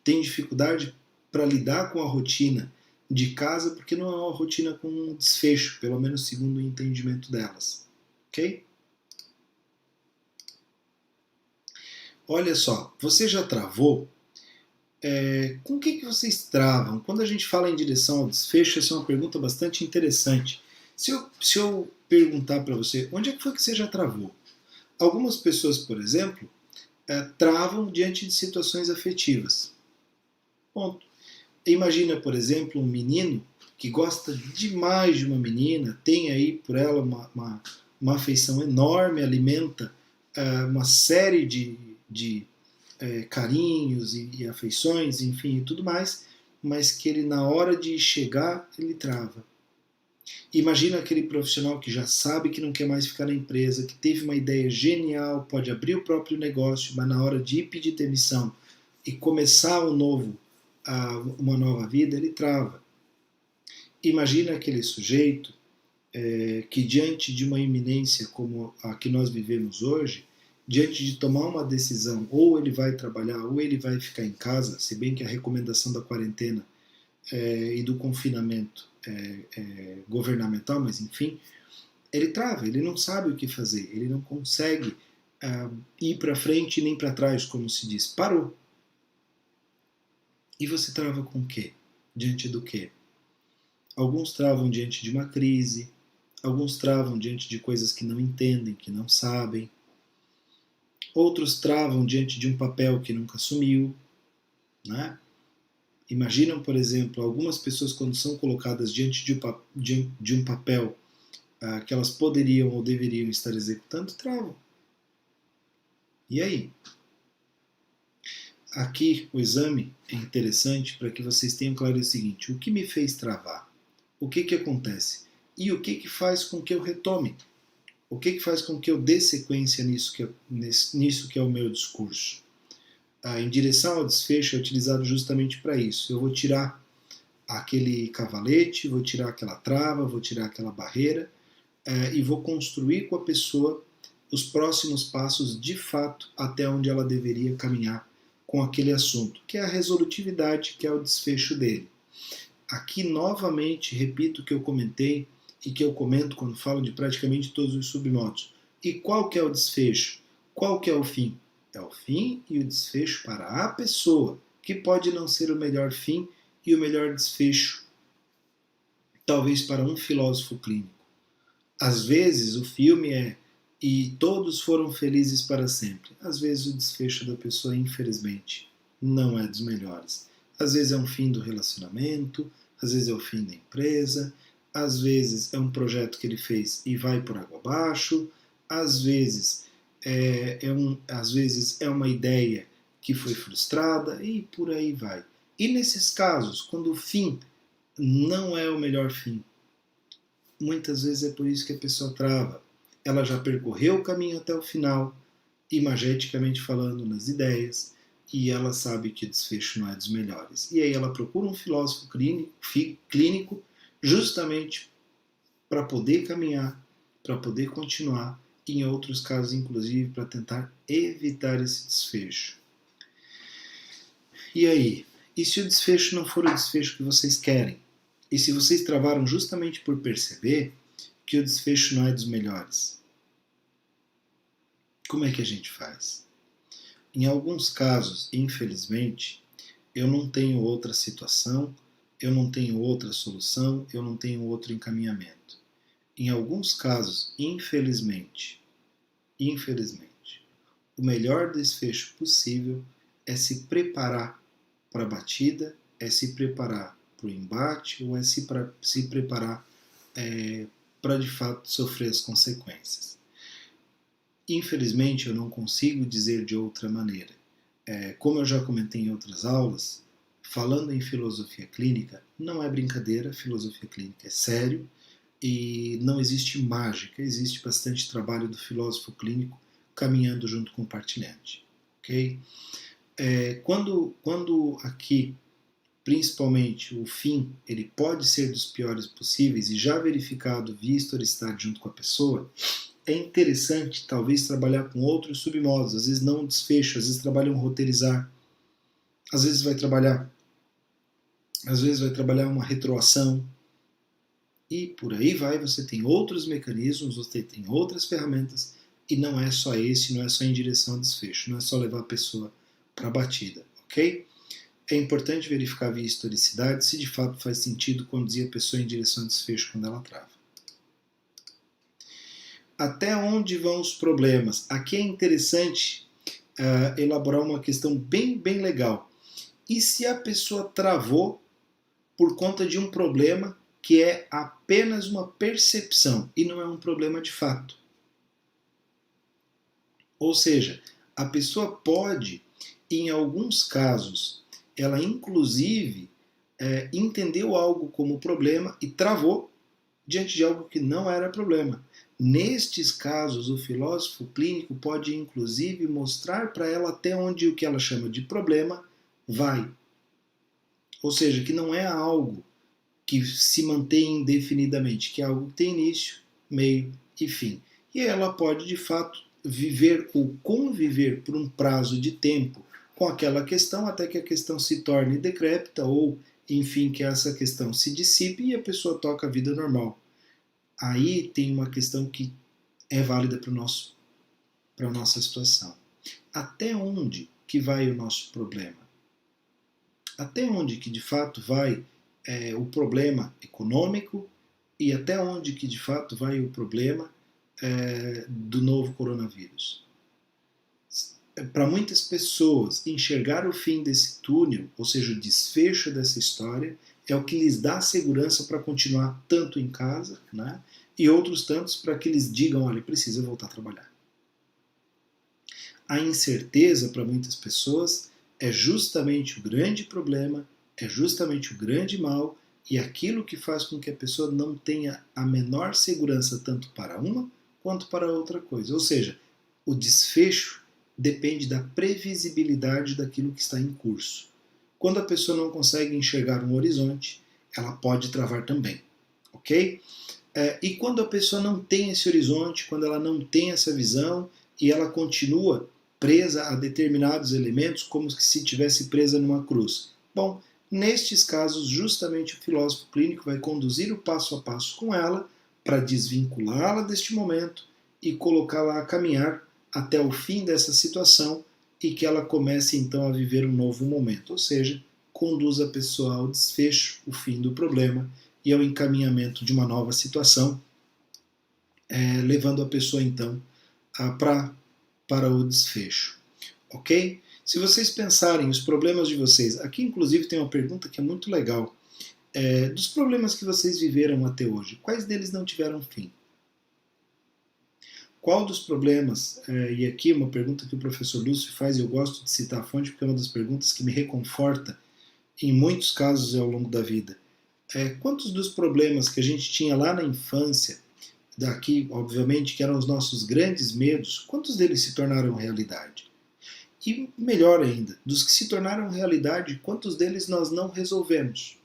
têm dificuldade para lidar com a rotina de casa porque não é uma rotina com um desfecho, pelo menos segundo o entendimento delas. Ok? Olha só, você já travou? Com o que vocês travam? Quando a gente fala em direção ao desfecho, essa é uma pergunta bastante interessante. Se eu perguntar para você, onde é que foi que você já travou? Algumas pessoas, por exemplo, travam diante de situações afetivas. Ponto. Imagina, por exemplo, um menino que gosta demais de uma menina, tem aí por ela uma afeição enorme, alimenta uma série de carinhos e afeições, enfim, e tudo mais, mas que ele, na hora de chegar, ele trava. Imagina aquele profissional que já sabe que não quer mais ficar na empresa, que teve uma ideia genial, pode abrir o próprio negócio, mas na hora de ir pedir demissão e começar uma nova vida, ele trava. Imagina aquele sujeito que, diante de uma iminência como a que nós vivemos hoje, diante de tomar uma decisão, ou ele vai trabalhar ou ele vai ficar em casa, se bem que a recomendação da quarentena e do confinamento governamental, mas enfim, ele trava, ele não sabe o que fazer, ele não consegue ir para frente nem para trás, como se diz, parou. E você trava com o quê? Diante do quê? Alguns travam diante de uma crise, alguns travam diante de coisas que não entendem, que não sabem, outros travam diante de um papel que nunca assumiu, né? Imaginam, por exemplo, algumas pessoas quando são colocadas diante de um papel que elas poderiam ou deveriam estar executando, travam. E aí? Aqui o exame é interessante para que vocês tenham claro o seguinte: o que me fez travar? O que acontece? E o que faz com que eu retome? O que faz com que eu dê sequência nisso que é o meu discurso? Em direção ao desfecho é utilizado justamente para isso. Eu vou tirar aquele cavalete, vou tirar aquela trava, vou tirar aquela barreira e vou construir com a pessoa os próximos passos de fato até onde ela deveria caminhar com aquele assunto, que é a resolutividade, que é o desfecho dele. Aqui, novamente, repito o que eu comentei e que eu comento quando falo de praticamente todos os submodos. E qual que é o desfecho? Qual que é o fim? É o fim e o desfecho para a pessoa, que pode não ser o melhor fim e o melhor desfecho, talvez para um filósofo clínico. Às vezes o filme é e todos foram felizes para sempre. Às vezes o desfecho da pessoa, infelizmente, não é dos melhores. Às vezes é um fim do relacionamento, às vezes é o fim da empresa, às vezes é um projeto que ele fez e vai por água abaixo, às vezes é uma ideia que foi frustrada e por aí vai. E nesses casos, quando o fim não é o melhor fim, muitas vezes é por isso que a pessoa trava. Ela já percorreu o caminho até o final, imageticamente falando, nas ideias, e ela sabe que o desfecho não é dos melhores. E aí ela procura um filósofo clínico justamente para poder caminhar, para poder continuar, e em outros casos, inclusive, para tentar evitar esse desfecho. E aí? E se o desfecho não for o desfecho que vocês querem? E se vocês travaram justamente por perceber que o desfecho não é dos melhores? Como é que a gente faz? Em alguns casos, infelizmente, eu não tenho outra situação, eu não tenho outra solução, eu não tenho outro encaminhamento. Em alguns casos, infelizmente, o melhor desfecho possível é se preparar para a batida, é se preparar para o embate ou é se preparar para de fato sofrer as consequências. Infelizmente, eu não consigo dizer de outra maneira. Como eu já comentei em outras aulas, falando em filosofia clínica, não é brincadeira, filosofia clínica é sério e não existe mágica, existe bastante trabalho do filósofo clínico caminhando junto com o partilhante. Okay? Quando aqui, principalmente, o fim ele pode ser dos piores possíveis e já verificado via historicidade junto com a pessoa, é interessante talvez trabalhar com outros submodos, às vezes não um desfecho, às vezes trabalha um roteirizar, às vezes vai trabalhar uma retroação, e por aí vai, você tem outros mecanismos, você tem outras ferramentas, e não é só esse, não é só em direção ao desfecho, não é só levar a pessoa para a batida, ok? É importante verificar via historicidade se de fato faz sentido conduzir a pessoa em direção ao desfecho quando ela trava. Até onde vão os problemas? Aqui é interessante elaborar uma questão bem legal. E se a pessoa travou por conta de um problema que é apenas uma percepção e não é um problema de fato? Ou seja, a pessoa pode, em alguns casos, ela inclusive entendeu algo como problema e travou diante de algo que não era problema. Nestes casos, o filósofo clínico pode inclusive mostrar para ela até onde o que ela chama de problema vai. Ou seja, que não é algo que se mantém indefinidamente, que é algo que tem início, meio e fim. E ela pode, de fato, viver ou conviver por um prazo de tempo com aquela questão até que a questão se torne decrépita ou, enfim, que essa questão se dissipe e a pessoa toca a vida normal. Aí tem uma questão que é válida para a nossa situação. Até onde que vai o nosso problema? Até onde que de fato vai o problema econômico e até onde que de fato vai o problema do novo coronavírus? Para muitas pessoas, enxergar o fim desse túnel, ou seja, o desfecho dessa história, é o que lhes dá segurança para continuar tanto em casa, né? E outros tantos para que eles digam, olha, precisa voltar a trabalhar. A incerteza para muitas pessoas é justamente o grande problema, é justamente o grande mal e aquilo que faz com que a pessoa não tenha a menor segurança tanto para uma quanto para outra coisa. Ou seja, o desfecho depende da previsibilidade daquilo que está em curso. Quando a pessoa não consegue enxergar um horizonte, ela pode travar também, ok? E quando a pessoa não tem esse horizonte, quando ela não tem essa visão e ela continua presa a determinados elementos, como se estivesse presa numa cruz. Bom, nestes casos, justamente o filósofo clínico vai conduzir o passo a passo com ela para desvinculá-la deste momento e colocá-la a caminhar até o fim dessa situação e que ela comece então a viver um novo momento, ou seja, conduz a pessoa ao desfecho, o fim do problema e ao encaminhamento de uma nova situação, levando a pessoa então para o desfecho, ok? Se vocês pensarem os problemas de vocês, aqui inclusive tem uma pergunta que é muito legal, dos problemas que vocês viveram até hoje, quais deles não tiveram fim? Qual dos problemas, e aqui é uma pergunta que o professor Lúcio faz, e eu gosto de citar a fonte porque é uma das perguntas que me reconforta em muitos casos ao longo da vida. Quantos dos problemas que a gente tinha lá na infância, daqui, obviamente, que eram os nossos grandes medos, quantos deles se tornaram realidade? E melhor ainda, dos que se tornaram realidade, quantos deles nós não resolvemos?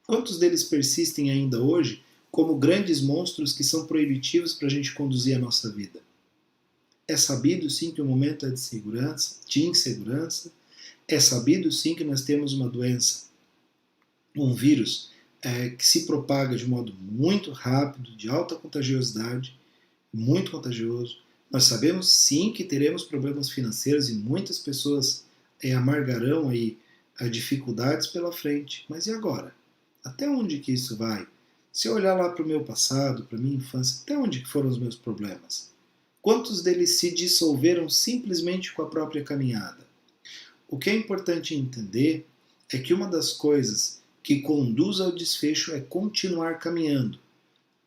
Quantos deles persistem ainda hoje como grandes monstros que são proibitivos para a gente conduzir a nossa vida? É sabido sim que o momento é de insegurança, é sabido sim que nós temos uma doença, um vírus que se propaga de modo muito rápido, de alta contagiosidade, muito contagioso. Nós sabemos sim que teremos problemas financeiros e muitas pessoas amargarão aí dificuldades pela frente. Mas e agora? Até onde que isso vai? Se eu olhar lá para o meu passado, para a minha infância, até onde que foram os meus problemas? Quantos deles se dissolveram simplesmente com a própria caminhada? O que é importante entender é que uma das coisas que conduz ao desfecho é continuar caminhando.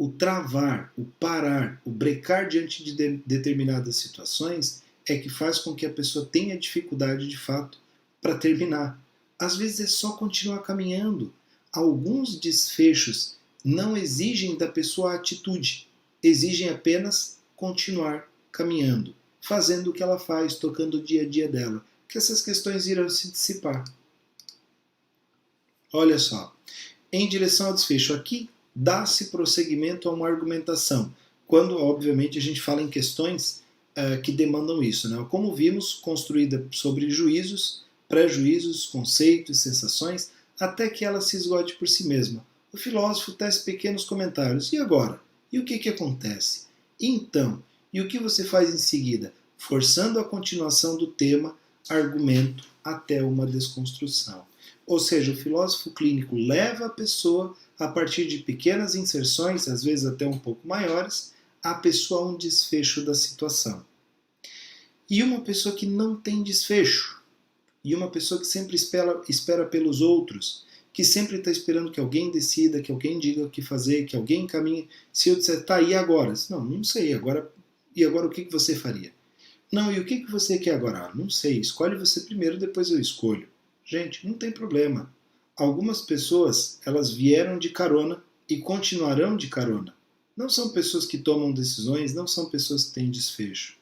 o travar, o parar, o brecar diante de determinadas situações é que faz com que a pessoa tenha dificuldade de fato para terminar. Às vezes é só continuar caminhando. Alguns desfechos não exigem da pessoa a atitude, exigem apenas continuar caminhando, fazendo o que ela faz, tocando o dia a dia dela, que essas questões irão se dissipar. Olha só, em direção ao desfecho aqui, dá-se prosseguimento a uma argumentação, quando, obviamente, a gente fala em questões que demandam isso, né? Como vimos, construída sobre juízos, pré-juízos, conceitos, sensações, até que ela se esgote por si mesma. O filósofo tece pequenos comentários. E agora? E o que acontece? Então, e o que você faz em seguida? Forçando a continuação do tema, argumento, até uma desconstrução. Ou seja, o filósofo clínico leva a pessoa, a partir de pequenas inserções, às vezes até um pouco maiores, a pessoa a um desfecho da situação. E uma pessoa que não tem desfecho, e uma pessoa que sempre espera pelos outros, que sempre está esperando que alguém decida, que alguém diga o que fazer, que alguém encaminhe. Se eu disser, tá, e agora? Não sei, agora. E agora o que você faria? Não, e o que você quer agora? Não sei, escolhe você primeiro, depois eu escolho. Gente, não tem problema. Algumas pessoas, elas vieram de carona e continuarão de carona. Não são pessoas que tomam decisões, não são pessoas que têm desfecho.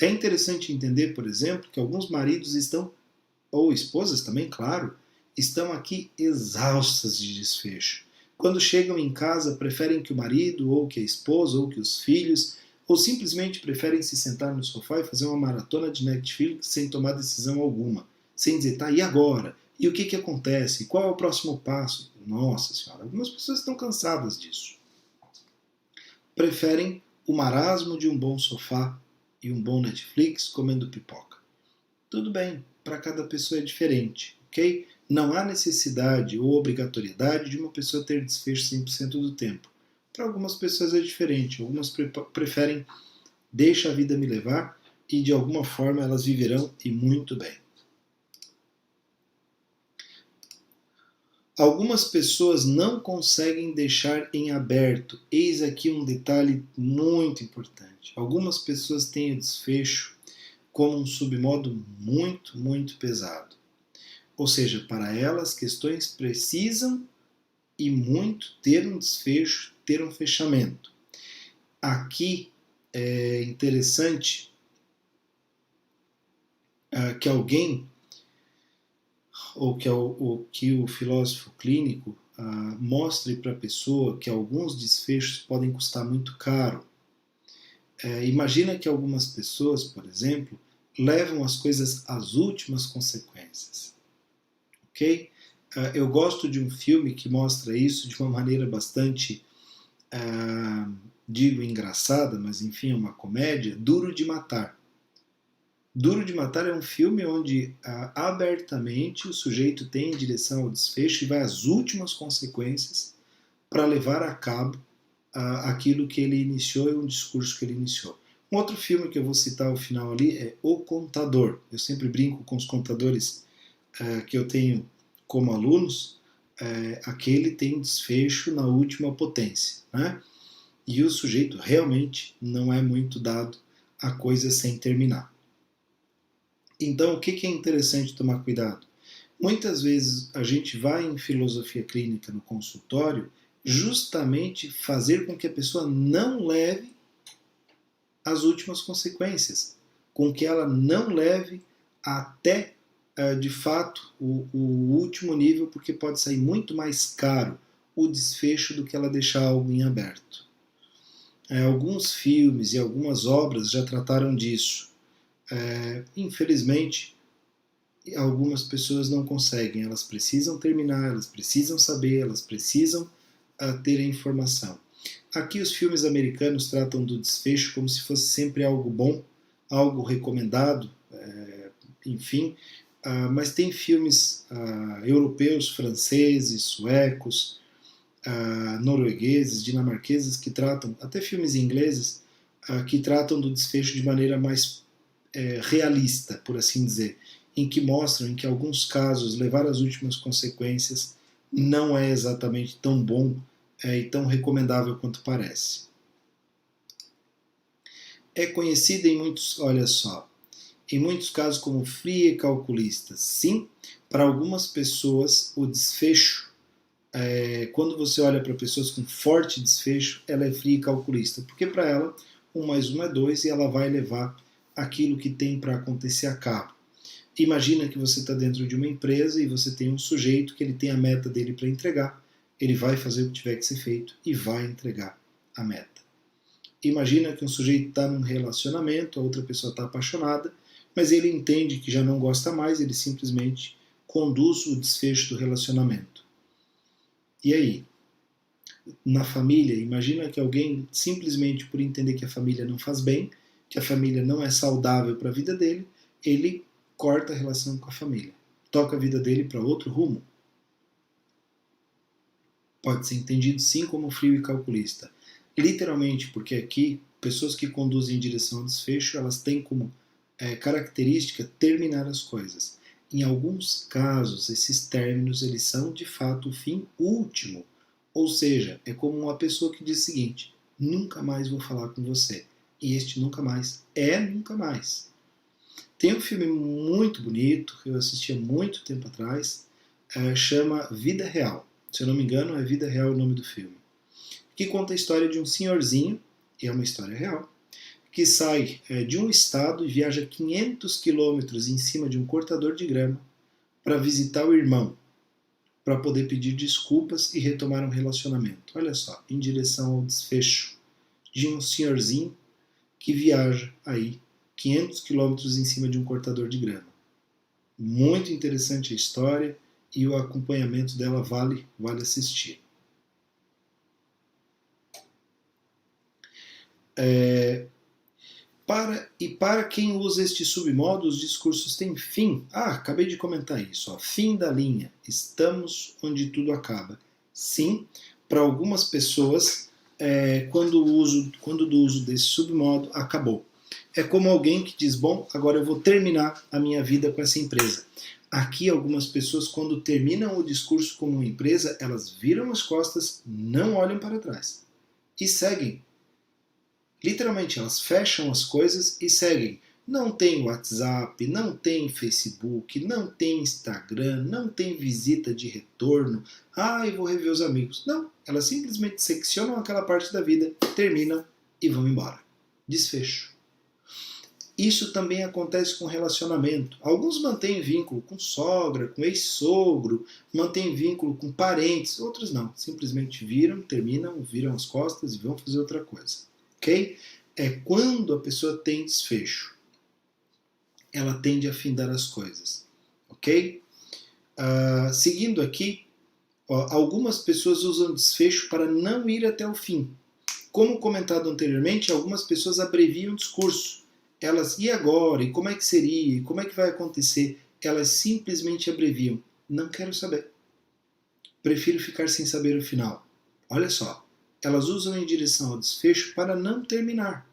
É interessante entender, por exemplo, que alguns maridos estão, ou esposas também, claro, estão aqui exaustas de desfecho. Quando chegam em casa, preferem que o marido, ou que a esposa, ou que os filhos, ou simplesmente preferem se sentar no sofá e fazer uma maratona de Netflix sem tomar decisão alguma. Sem dizer, tá, e agora? E o que acontece? Qual é o próximo passo? Nossa Senhora, algumas pessoas estão cansadas disso. Preferem o marasmo de um bom sofá e um bom Netflix comendo pipoca. Tudo bem, para cada pessoa é diferente, ok? Não há necessidade ou obrigatoriedade de uma pessoa ter desfecho 100% do tempo. Para algumas pessoas é diferente, algumas preferem deixa a vida me levar e de alguma forma elas viverão e muito bem. Algumas pessoas não conseguem deixar em aberto. Eis aqui um detalhe muito importante. Algumas pessoas têm o desfecho como um submodo muito, muito pesado. Ou seja, para elas, questões precisam e muito ter um desfecho, ter um fechamento. Aqui é interessante que alguém, ou que o filósofo clínico mostre para a pessoa que alguns desfechos podem custar muito caro. Imagina que algumas pessoas, por exemplo, levam as coisas às últimas consequências. Ok? Eu gosto de um filme que mostra isso de uma maneira bastante, digo engraçada, mas enfim, é uma comédia, Duro de Matar. Duro de Matar é um filme onde abertamente o sujeito tem em direção ao desfecho e vai às últimas consequências para levar a cabo aquilo que ele iniciou e um discurso que ele iniciou. Um outro filme que eu vou citar ao final ali é O Contador. Eu sempre brinco com os contadores que eu tenho como alunos, aquele tem desfecho na última potência, né? E o sujeito realmente não é muito dado a coisa sem terminar. Então, o que é interessante tomar cuidado? Muitas vezes a gente vai em filosofia clínica no consultório justamente fazer com que a pessoa não leve as últimas consequências, com que ela não leve até, de fato, o último nível, porque pode sair muito mais caro o desfecho do que ela deixar algo em aberto. Alguns filmes e algumas obras já trataram disso. Infelizmente, algumas pessoas não conseguem, elas precisam terminar, elas precisam saber, elas precisam ter a informação. Aqui os filmes americanos tratam do desfecho como se fosse sempre algo bom, algo recomendado, enfim, mas tem filmes europeus, franceses, suecos, noruegueses, dinamarqueses que tratam, até filmes ingleses, que tratam do desfecho de maneira mais realista, por assim dizer, em que mostram em que alguns casos levar às últimas consequências não é exatamente tão bom e tão recomendável quanto parece. É conhecida em muitos, olha só, em muitos casos como fria e calculista. Sim, para algumas pessoas o desfecho, quando você olha para pessoas com forte desfecho, ela é fria e calculista, porque para ela 1 mais 1 é 2 e ela vai levar aquilo que tem para acontecer a cabo. Imagina que você está dentro de uma empresa e você tem um sujeito que ele tem a meta dele para entregar, ele vai fazer o que tiver que ser feito e vai entregar a meta. Imagina que um sujeito está num relacionamento, a outra pessoa está apaixonada, mas ele entende que já não gosta mais, ele simplesmente conduz o desfecho do relacionamento. E aí? Na família, imagina que alguém, simplesmente por entender que a família não faz bem, que a família não é saudável para a vida dele, ele corta a relação com a família, toca a vida dele para outro rumo. Pode ser entendido sim como frio e calculista. Literalmente, porque aqui, pessoas que conduzem em direção ao desfecho, elas têm como característica terminar as coisas. Em alguns casos, esses términos eles são de fato o fim último. Ou seja, é como uma pessoa que diz o seguinte: nunca mais vou falar com você. E este nunca mais é nunca mais. Tem um filme muito bonito, que eu assisti há muito tempo atrás, chama Vida Real. Se eu não me engano, é Vida Real o nome do filme. Que conta a história de um senhorzinho, e é uma história real, que sai de um estado e viaja 500 quilômetros em cima de um cortador de grama para visitar o irmão, para poder pedir desculpas e retomar um relacionamento. Olha só, em direção ao desfecho de um senhorzinho que viaja aí 500 quilômetros em cima de um cortador de grama. Muito interessante a história e o acompanhamento dela vale assistir. Para quem usa este submodo, os discursos têm fim. Acabei de comentar isso. Fim da linha. Estamos onde tudo acaba. Sim, para algumas pessoas, quando do uso desse submodo, acabou. É como alguém que diz, bom, agora eu vou terminar a minha vida com essa empresa. Aqui, algumas pessoas, quando terminam o discurso como uma empresa, elas viram as costas, não olham para trás e seguem. Literalmente, elas fecham as coisas e seguem. Não tem WhatsApp, não tem Facebook, não tem Instagram, não tem visita de retorno. Eu vou rever os amigos. Não, elas simplesmente seccionam aquela parte da vida, terminam e vão embora. Desfecho. Isso também acontece com relacionamento. Alguns mantêm vínculo com sogra, com ex-sogro, mantêm vínculo com parentes, outros não. Simplesmente terminam, viram as costas e vão fazer outra coisa. Ok? É quando a pessoa tem desfecho. Ela tende a findar as coisas. Ok? Seguindo aqui, algumas pessoas usam desfecho para não ir até o fim. Como comentado anteriormente, algumas pessoas abreviam o discurso. Elas, e agora? E como é que seria? E como é que vai acontecer? Elas simplesmente abreviam. Não quero saber. Prefiro ficar sem saber o final. Olha só. Elas usam em direção ao desfecho para não terminar.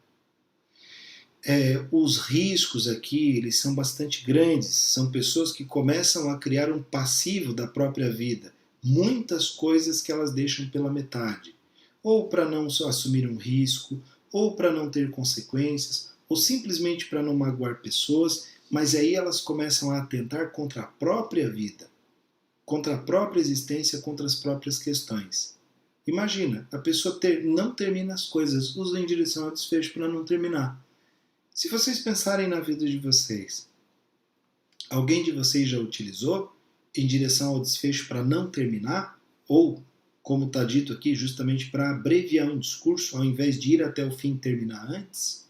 Os riscos aqui, eles são bastante grandes. São pessoas que começam a criar um passivo da própria vida. Muitas coisas que elas deixam pela metade. Ou para não assumir um risco, ou para não ter consequências, ou simplesmente para não magoar pessoas, mas aí elas começam a atentar contra a própria vida, contra a própria existência, contra as próprias questões. Imagina, a pessoa não termina as coisas, usa em direção ao desfecho para não terminar. Se vocês pensarem na vida de vocês, alguém de vocês já utilizou em direção ao desfecho para não terminar? Ou, como está dito aqui, justamente para abreviar um discurso, ao invés de ir até o fim e terminar antes?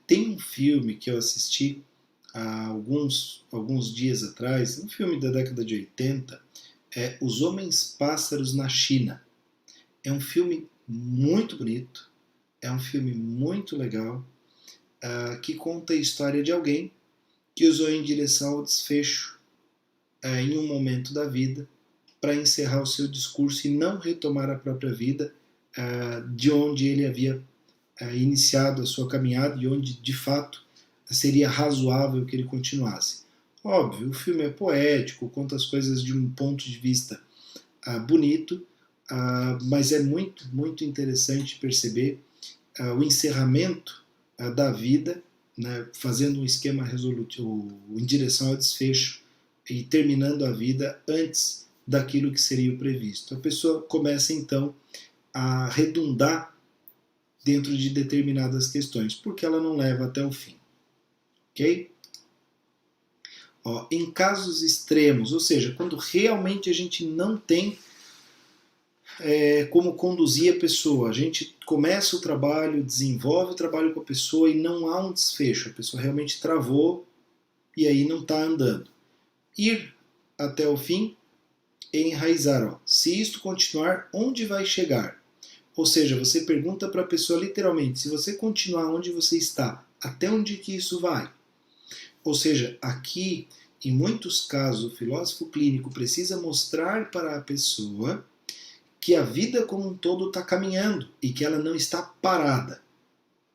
Tem um filme que eu assisti há alguns dias atrás, um filme da década de 80, Os Homens Pássaros na China. É um filme muito bonito, é um filme muito legal, que conta a história de alguém que usou em direção ao desfecho em um momento da vida para encerrar o seu discurso e não retomar a própria vida de onde ele havia iniciado a sua caminhada e onde de fato seria razoável que ele continuasse. Óbvio, o filme é poético, conta as coisas de um ponto de vista bonito, mas é muito, muito interessante perceber o encerramento da vida, né, fazendo um esquema resolutivo em direção ao desfecho e terminando a vida antes daquilo que seria o previsto. A pessoa começa então a redundar dentro de determinadas questões, porque ela não leva até o fim. Ok? Ó, em casos extremos, ou seja, quando realmente a gente não tem como conduzir a pessoa, a gente começa o trabalho, desenvolve o trabalho com a pessoa e não há um desfecho, a pessoa realmente travou e aí não está andando. Ir até o fim e enraizar. Ó, se isto continuar, onde vai chegar? Ou seja, você pergunta para a pessoa literalmente, se você continuar onde você está, até onde que isso vai? Ou seja, aqui, em muitos casos, o filósofo clínico precisa mostrar para a pessoa que a vida como um todo está caminhando e que ela não está parada.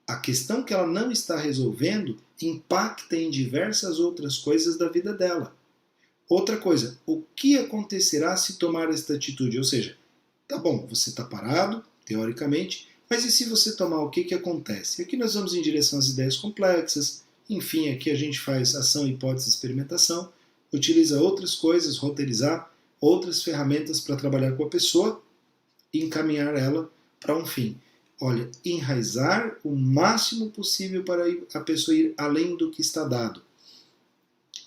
A questão que ela não está resolvendo impacta em diversas outras coisas da vida dela. Outra coisa, o que acontecerá se tomar esta atitude? Ou seja, tá bom, você está parado, teoricamente, mas e se você tomar, o que, que acontece? Aqui nós vamos em direção às ideias complexas, enfim, aqui a gente faz ação, hipótese, experimentação, utiliza outras coisas, roteirizar outras ferramentas para trabalhar com a pessoa e encaminhar ela para um fim. Olha, enraizar o máximo possível para a pessoa ir além do que está dado.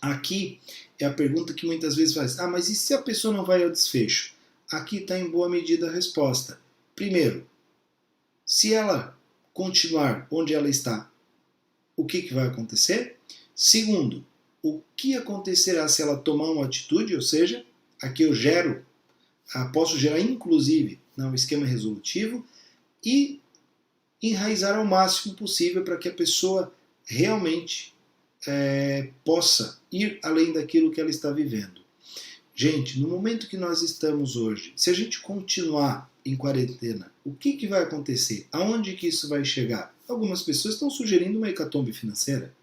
Aqui é a pergunta que muitas vezes faz, mas e se a pessoa não vai ao desfecho? Aqui está em boa medida a resposta. Primeiro, se ela continuar onde ela está, o que, que vai acontecer? Segundo, o que acontecerá se ela tomar uma atitude, ou seja, aqui eu posso gerar inclusive um esquema resolutivo e enraizar ao máximo possível para que a pessoa realmente possa ir além daquilo que ela está vivendo. Gente, no momento que nós estamos hoje, se a gente continuar em quarentena, o que, que vai acontecer? Aonde que isso vai chegar? Algumas pessoas estão sugerindo uma hecatombe financeira.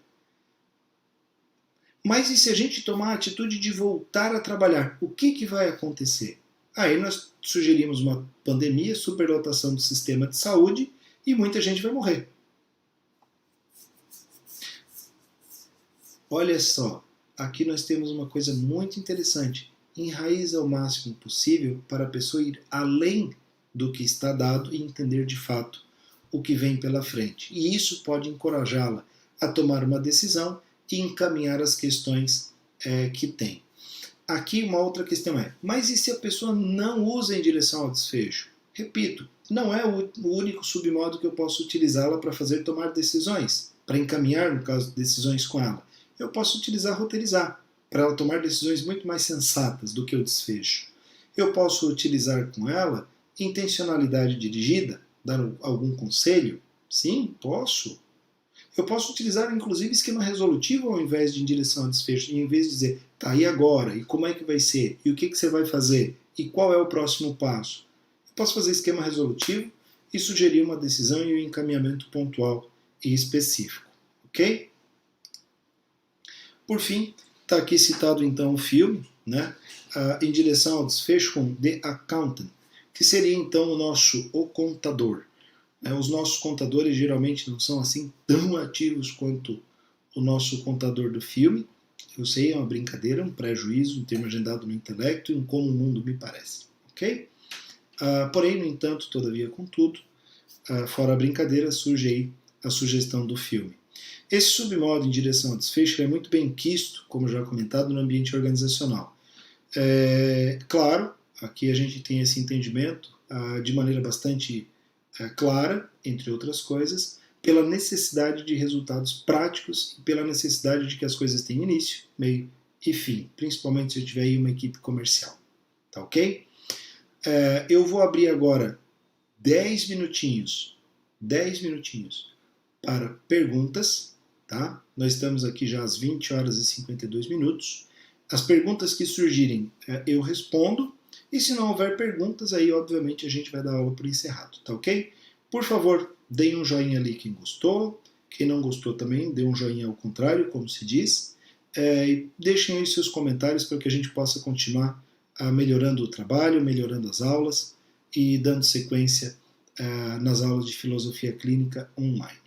Mas e se a gente tomar a atitude de voltar a trabalhar? O que, que vai acontecer? Aí nós sugerimos uma pandemia, superlotação do sistema de saúde e muita gente vai morrer. Olha só, aqui nós temos uma coisa muito interessante. Enraiza o máximo possível para a pessoa ir além do que está dado e entender de fato o que vem pela frente. E isso pode encorajá-la a tomar uma decisão e encaminhar as questões que tem. Aqui uma outra questão mas e se a pessoa não usa em direção ao desfecho? Repito, não é o único submodo que eu posso utilizá-la para fazer tomar decisões, para encaminhar, no caso, decisões com ela. Eu posso utilizar roteirizar, para ela tomar decisões muito mais sensatas do que o desfecho. Eu posso utilizar com ela intencionalidade dirigida, dar algum conselho? Sim, posso. Eu posso utilizar, inclusive, esquema resolutivo ao invés de em direção ao desfecho, em vez de dizer, tá, e agora? E como é que vai ser? E o que, que você vai fazer? E qual é o próximo passo? Eu posso fazer esquema resolutivo e sugerir uma decisão e um encaminhamento pontual e específico. Ok? Por fim, está aqui citado então o filme, né, em direção ao desfecho com The Accountant, que seria então o contador. Os nossos contadores geralmente não são assim tão ativos quanto o nosso contador do filme. Eu sei, é uma brincadeira, um prejuízo, um termo agendado no intelecto e um como o mundo me parece. Ok? Porém, no entanto, todavia, contudo, fora a brincadeira, surge aí a sugestão do filme. Esse submodo em direção ao desfecho é muito bem quisto, como já comentado, no ambiente organizacional. Claro, aqui a gente tem esse entendimento de maneira bastante clara, entre outras coisas, pela necessidade de resultados práticos e pela necessidade de que as coisas tenham início, meio e fim, principalmente se eu tiver aí uma equipe comercial. Tá ok? Eu vou abrir agora 10 minutinhos para perguntas, tá? Nós estamos aqui já às 20 horas e 52 minutos. As perguntas que surgirem eu respondo, e se não houver perguntas, aí obviamente a gente vai dar aula por encerrado, tá ok? Por favor, deem um joinha ali quem gostou, quem não gostou também, dê um joinha ao contrário, como se diz. E deixem aí seus comentários para que a gente possa continuar melhorando o trabalho, melhorando as aulas e dando sequência nas aulas de filosofia clínica online.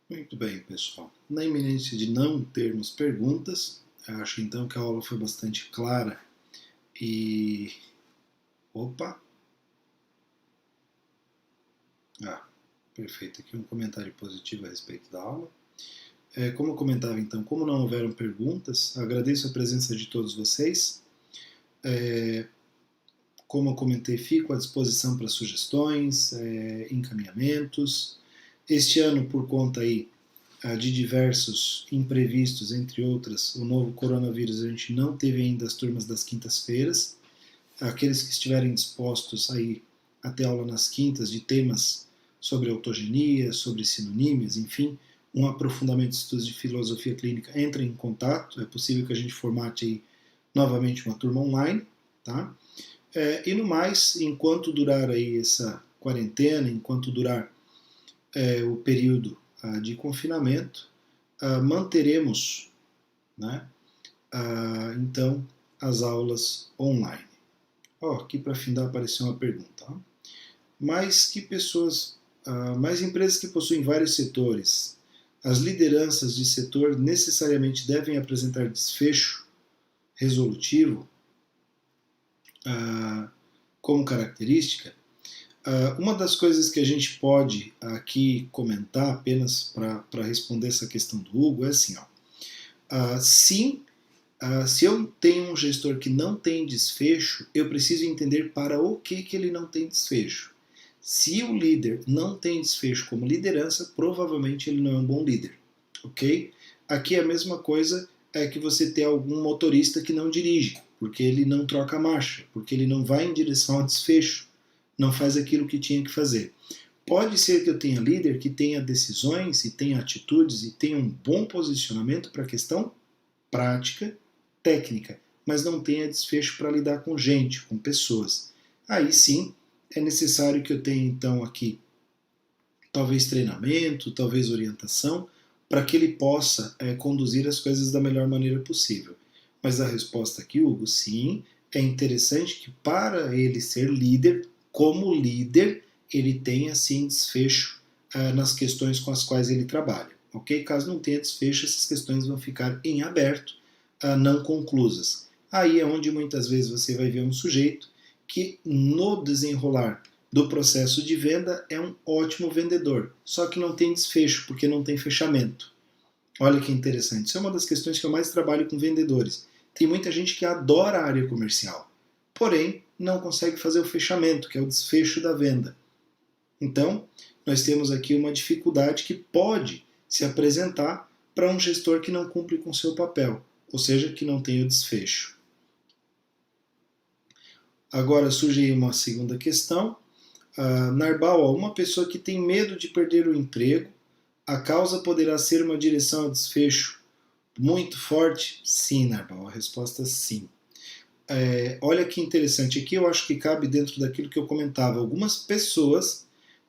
Muito bem, pessoal. Na iminência de não termos perguntas, acho então que a aula foi bastante clara e. Opa! Perfeito. Aqui um comentário positivo a respeito da aula. Como eu comentava então, como não houveram perguntas, agradeço a presença de todos vocês. Como eu comentei, fico à disposição para sugestões, encaminhamentos. Este ano, por conta aí de diversos imprevistos, entre outras, o novo coronavírus, a gente não teve ainda as turmas das quintas-feiras. Aqueles que estiverem dispostos aí a ter aula nas quintas de temas sobre autogenia, sobre sinonímias, enfim, um aprofundamento de estudos de filosofia clínica, entrem em contato. É possível que a gente formate aí novamente uma turma online, tá? E no mais, enquanto durar aí essa quarentena, enquanto durar o período de confinamento, manteremos, né, então as aulas online. Aqui para findar apareceu uma pergunta. Mais empresas que possuem vários setores, as lideranças de setor necessariamente devem apresentar desfecho resolutivo como característica? Uma das coisas que a gente pode aqui comentar, apenas para responder essa questão do Hugo, é assim, sim, se eu tenho um gestor que não tem desfecho, eu preciso entender para o que ele não tem desfecho. Se o líder não tem desfecho como liderança, provavelmente ele não é um bom líder, ok? Aqui é a mesma coisa é que você tem algum motorista que não dirige, porque ele não troca marcha, porque ele não vai em direção ao desfecho, não faz aquilo que tinha que fazer. Pode ser que eu tenha líder que tenha decisões e tenha atitudes e tenha um bom posicionamento para a questão prática, técnica, mas não tenha desfecho para lidar com gente, com pessoas. Aí sim é necessário que eu tenha então aqui talvez treinamento, talvez orientação, para que ele possa conduzir as coisas da melhor maneira possível. Mas a resposta aqui, Hugo, sim, é interessante que para ele ser líder, como líder, ele tenha sim desfecho nas questões com as quais ele trabalha. Ok? Caso não tenha desfecho, essas questões vão ficar em aberto, não conclusas. Aí é onde muitas vezes você vai ver um sujeito que no desenrolar do processo de venda é um ótimo vendedor, só que não tem desfecho, porque não tem fechamento. Olha que interessante, isso é uma das questões que eu mais trabalho com vendedores. Tem muita gente que adora a área comercial, porém não consegue fazer o fechamento, que é o desfecho da venda. Então, nós temos aqui uma dificuldade que pode se apresentar para um gestor que não cumpre com seu papel, ou seja, que não tem o desfecho. Agora surge aí uma segunda questão. Narbal, uma pessoa que tem medo de perder o emprego, a causa poderá ser uma direção a desfecho muito forte? Sim, Narbal, a resposta é sim. Olha que interessante, aqui eu acho que cabe dentro daquilo que eu comentava. Algumas pessoas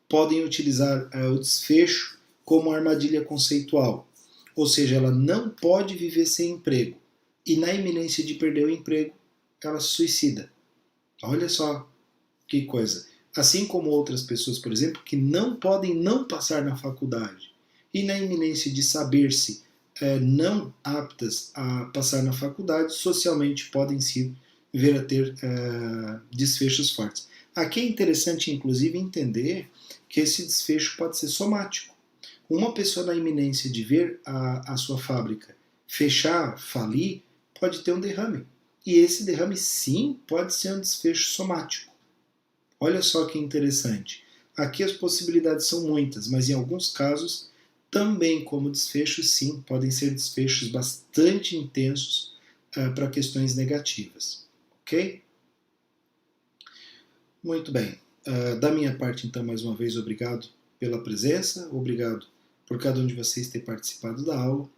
podem utilizar o desfecho como armadilha conceitual, ou seja, ela não pode viver sem emprego e na iminência de perder o emprego, ela se suicida. Olha só que coisa. Assim como outras pessoas, por exemplo, que não podem não passar na faculdade e na iminência de saber-se não aptas a passar na faculdade, socialmente podem sim vir a ter desfechos fortes. Aqui é interessante, inclusive, entender que esse desfecho pode ser somático. Uma pessoa na iminência de ver a sua fábrica fechar, falir, pode ter um derrame. E esse derrame, sim, pode ser um desfecho somático. Olha só que interessante. Aqui as possibilidades são muitas, mas em alguns casos, também como desfechos, sim, podem ser desfechos bastante intensos para questões negativas. Ok? Muito bem. Da minha parte, então, mais uma vez, obrigado pela presença, obrigado por cada um de vocês ter participado da aula.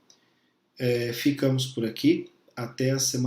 Ficamos por aqui. Até a semana.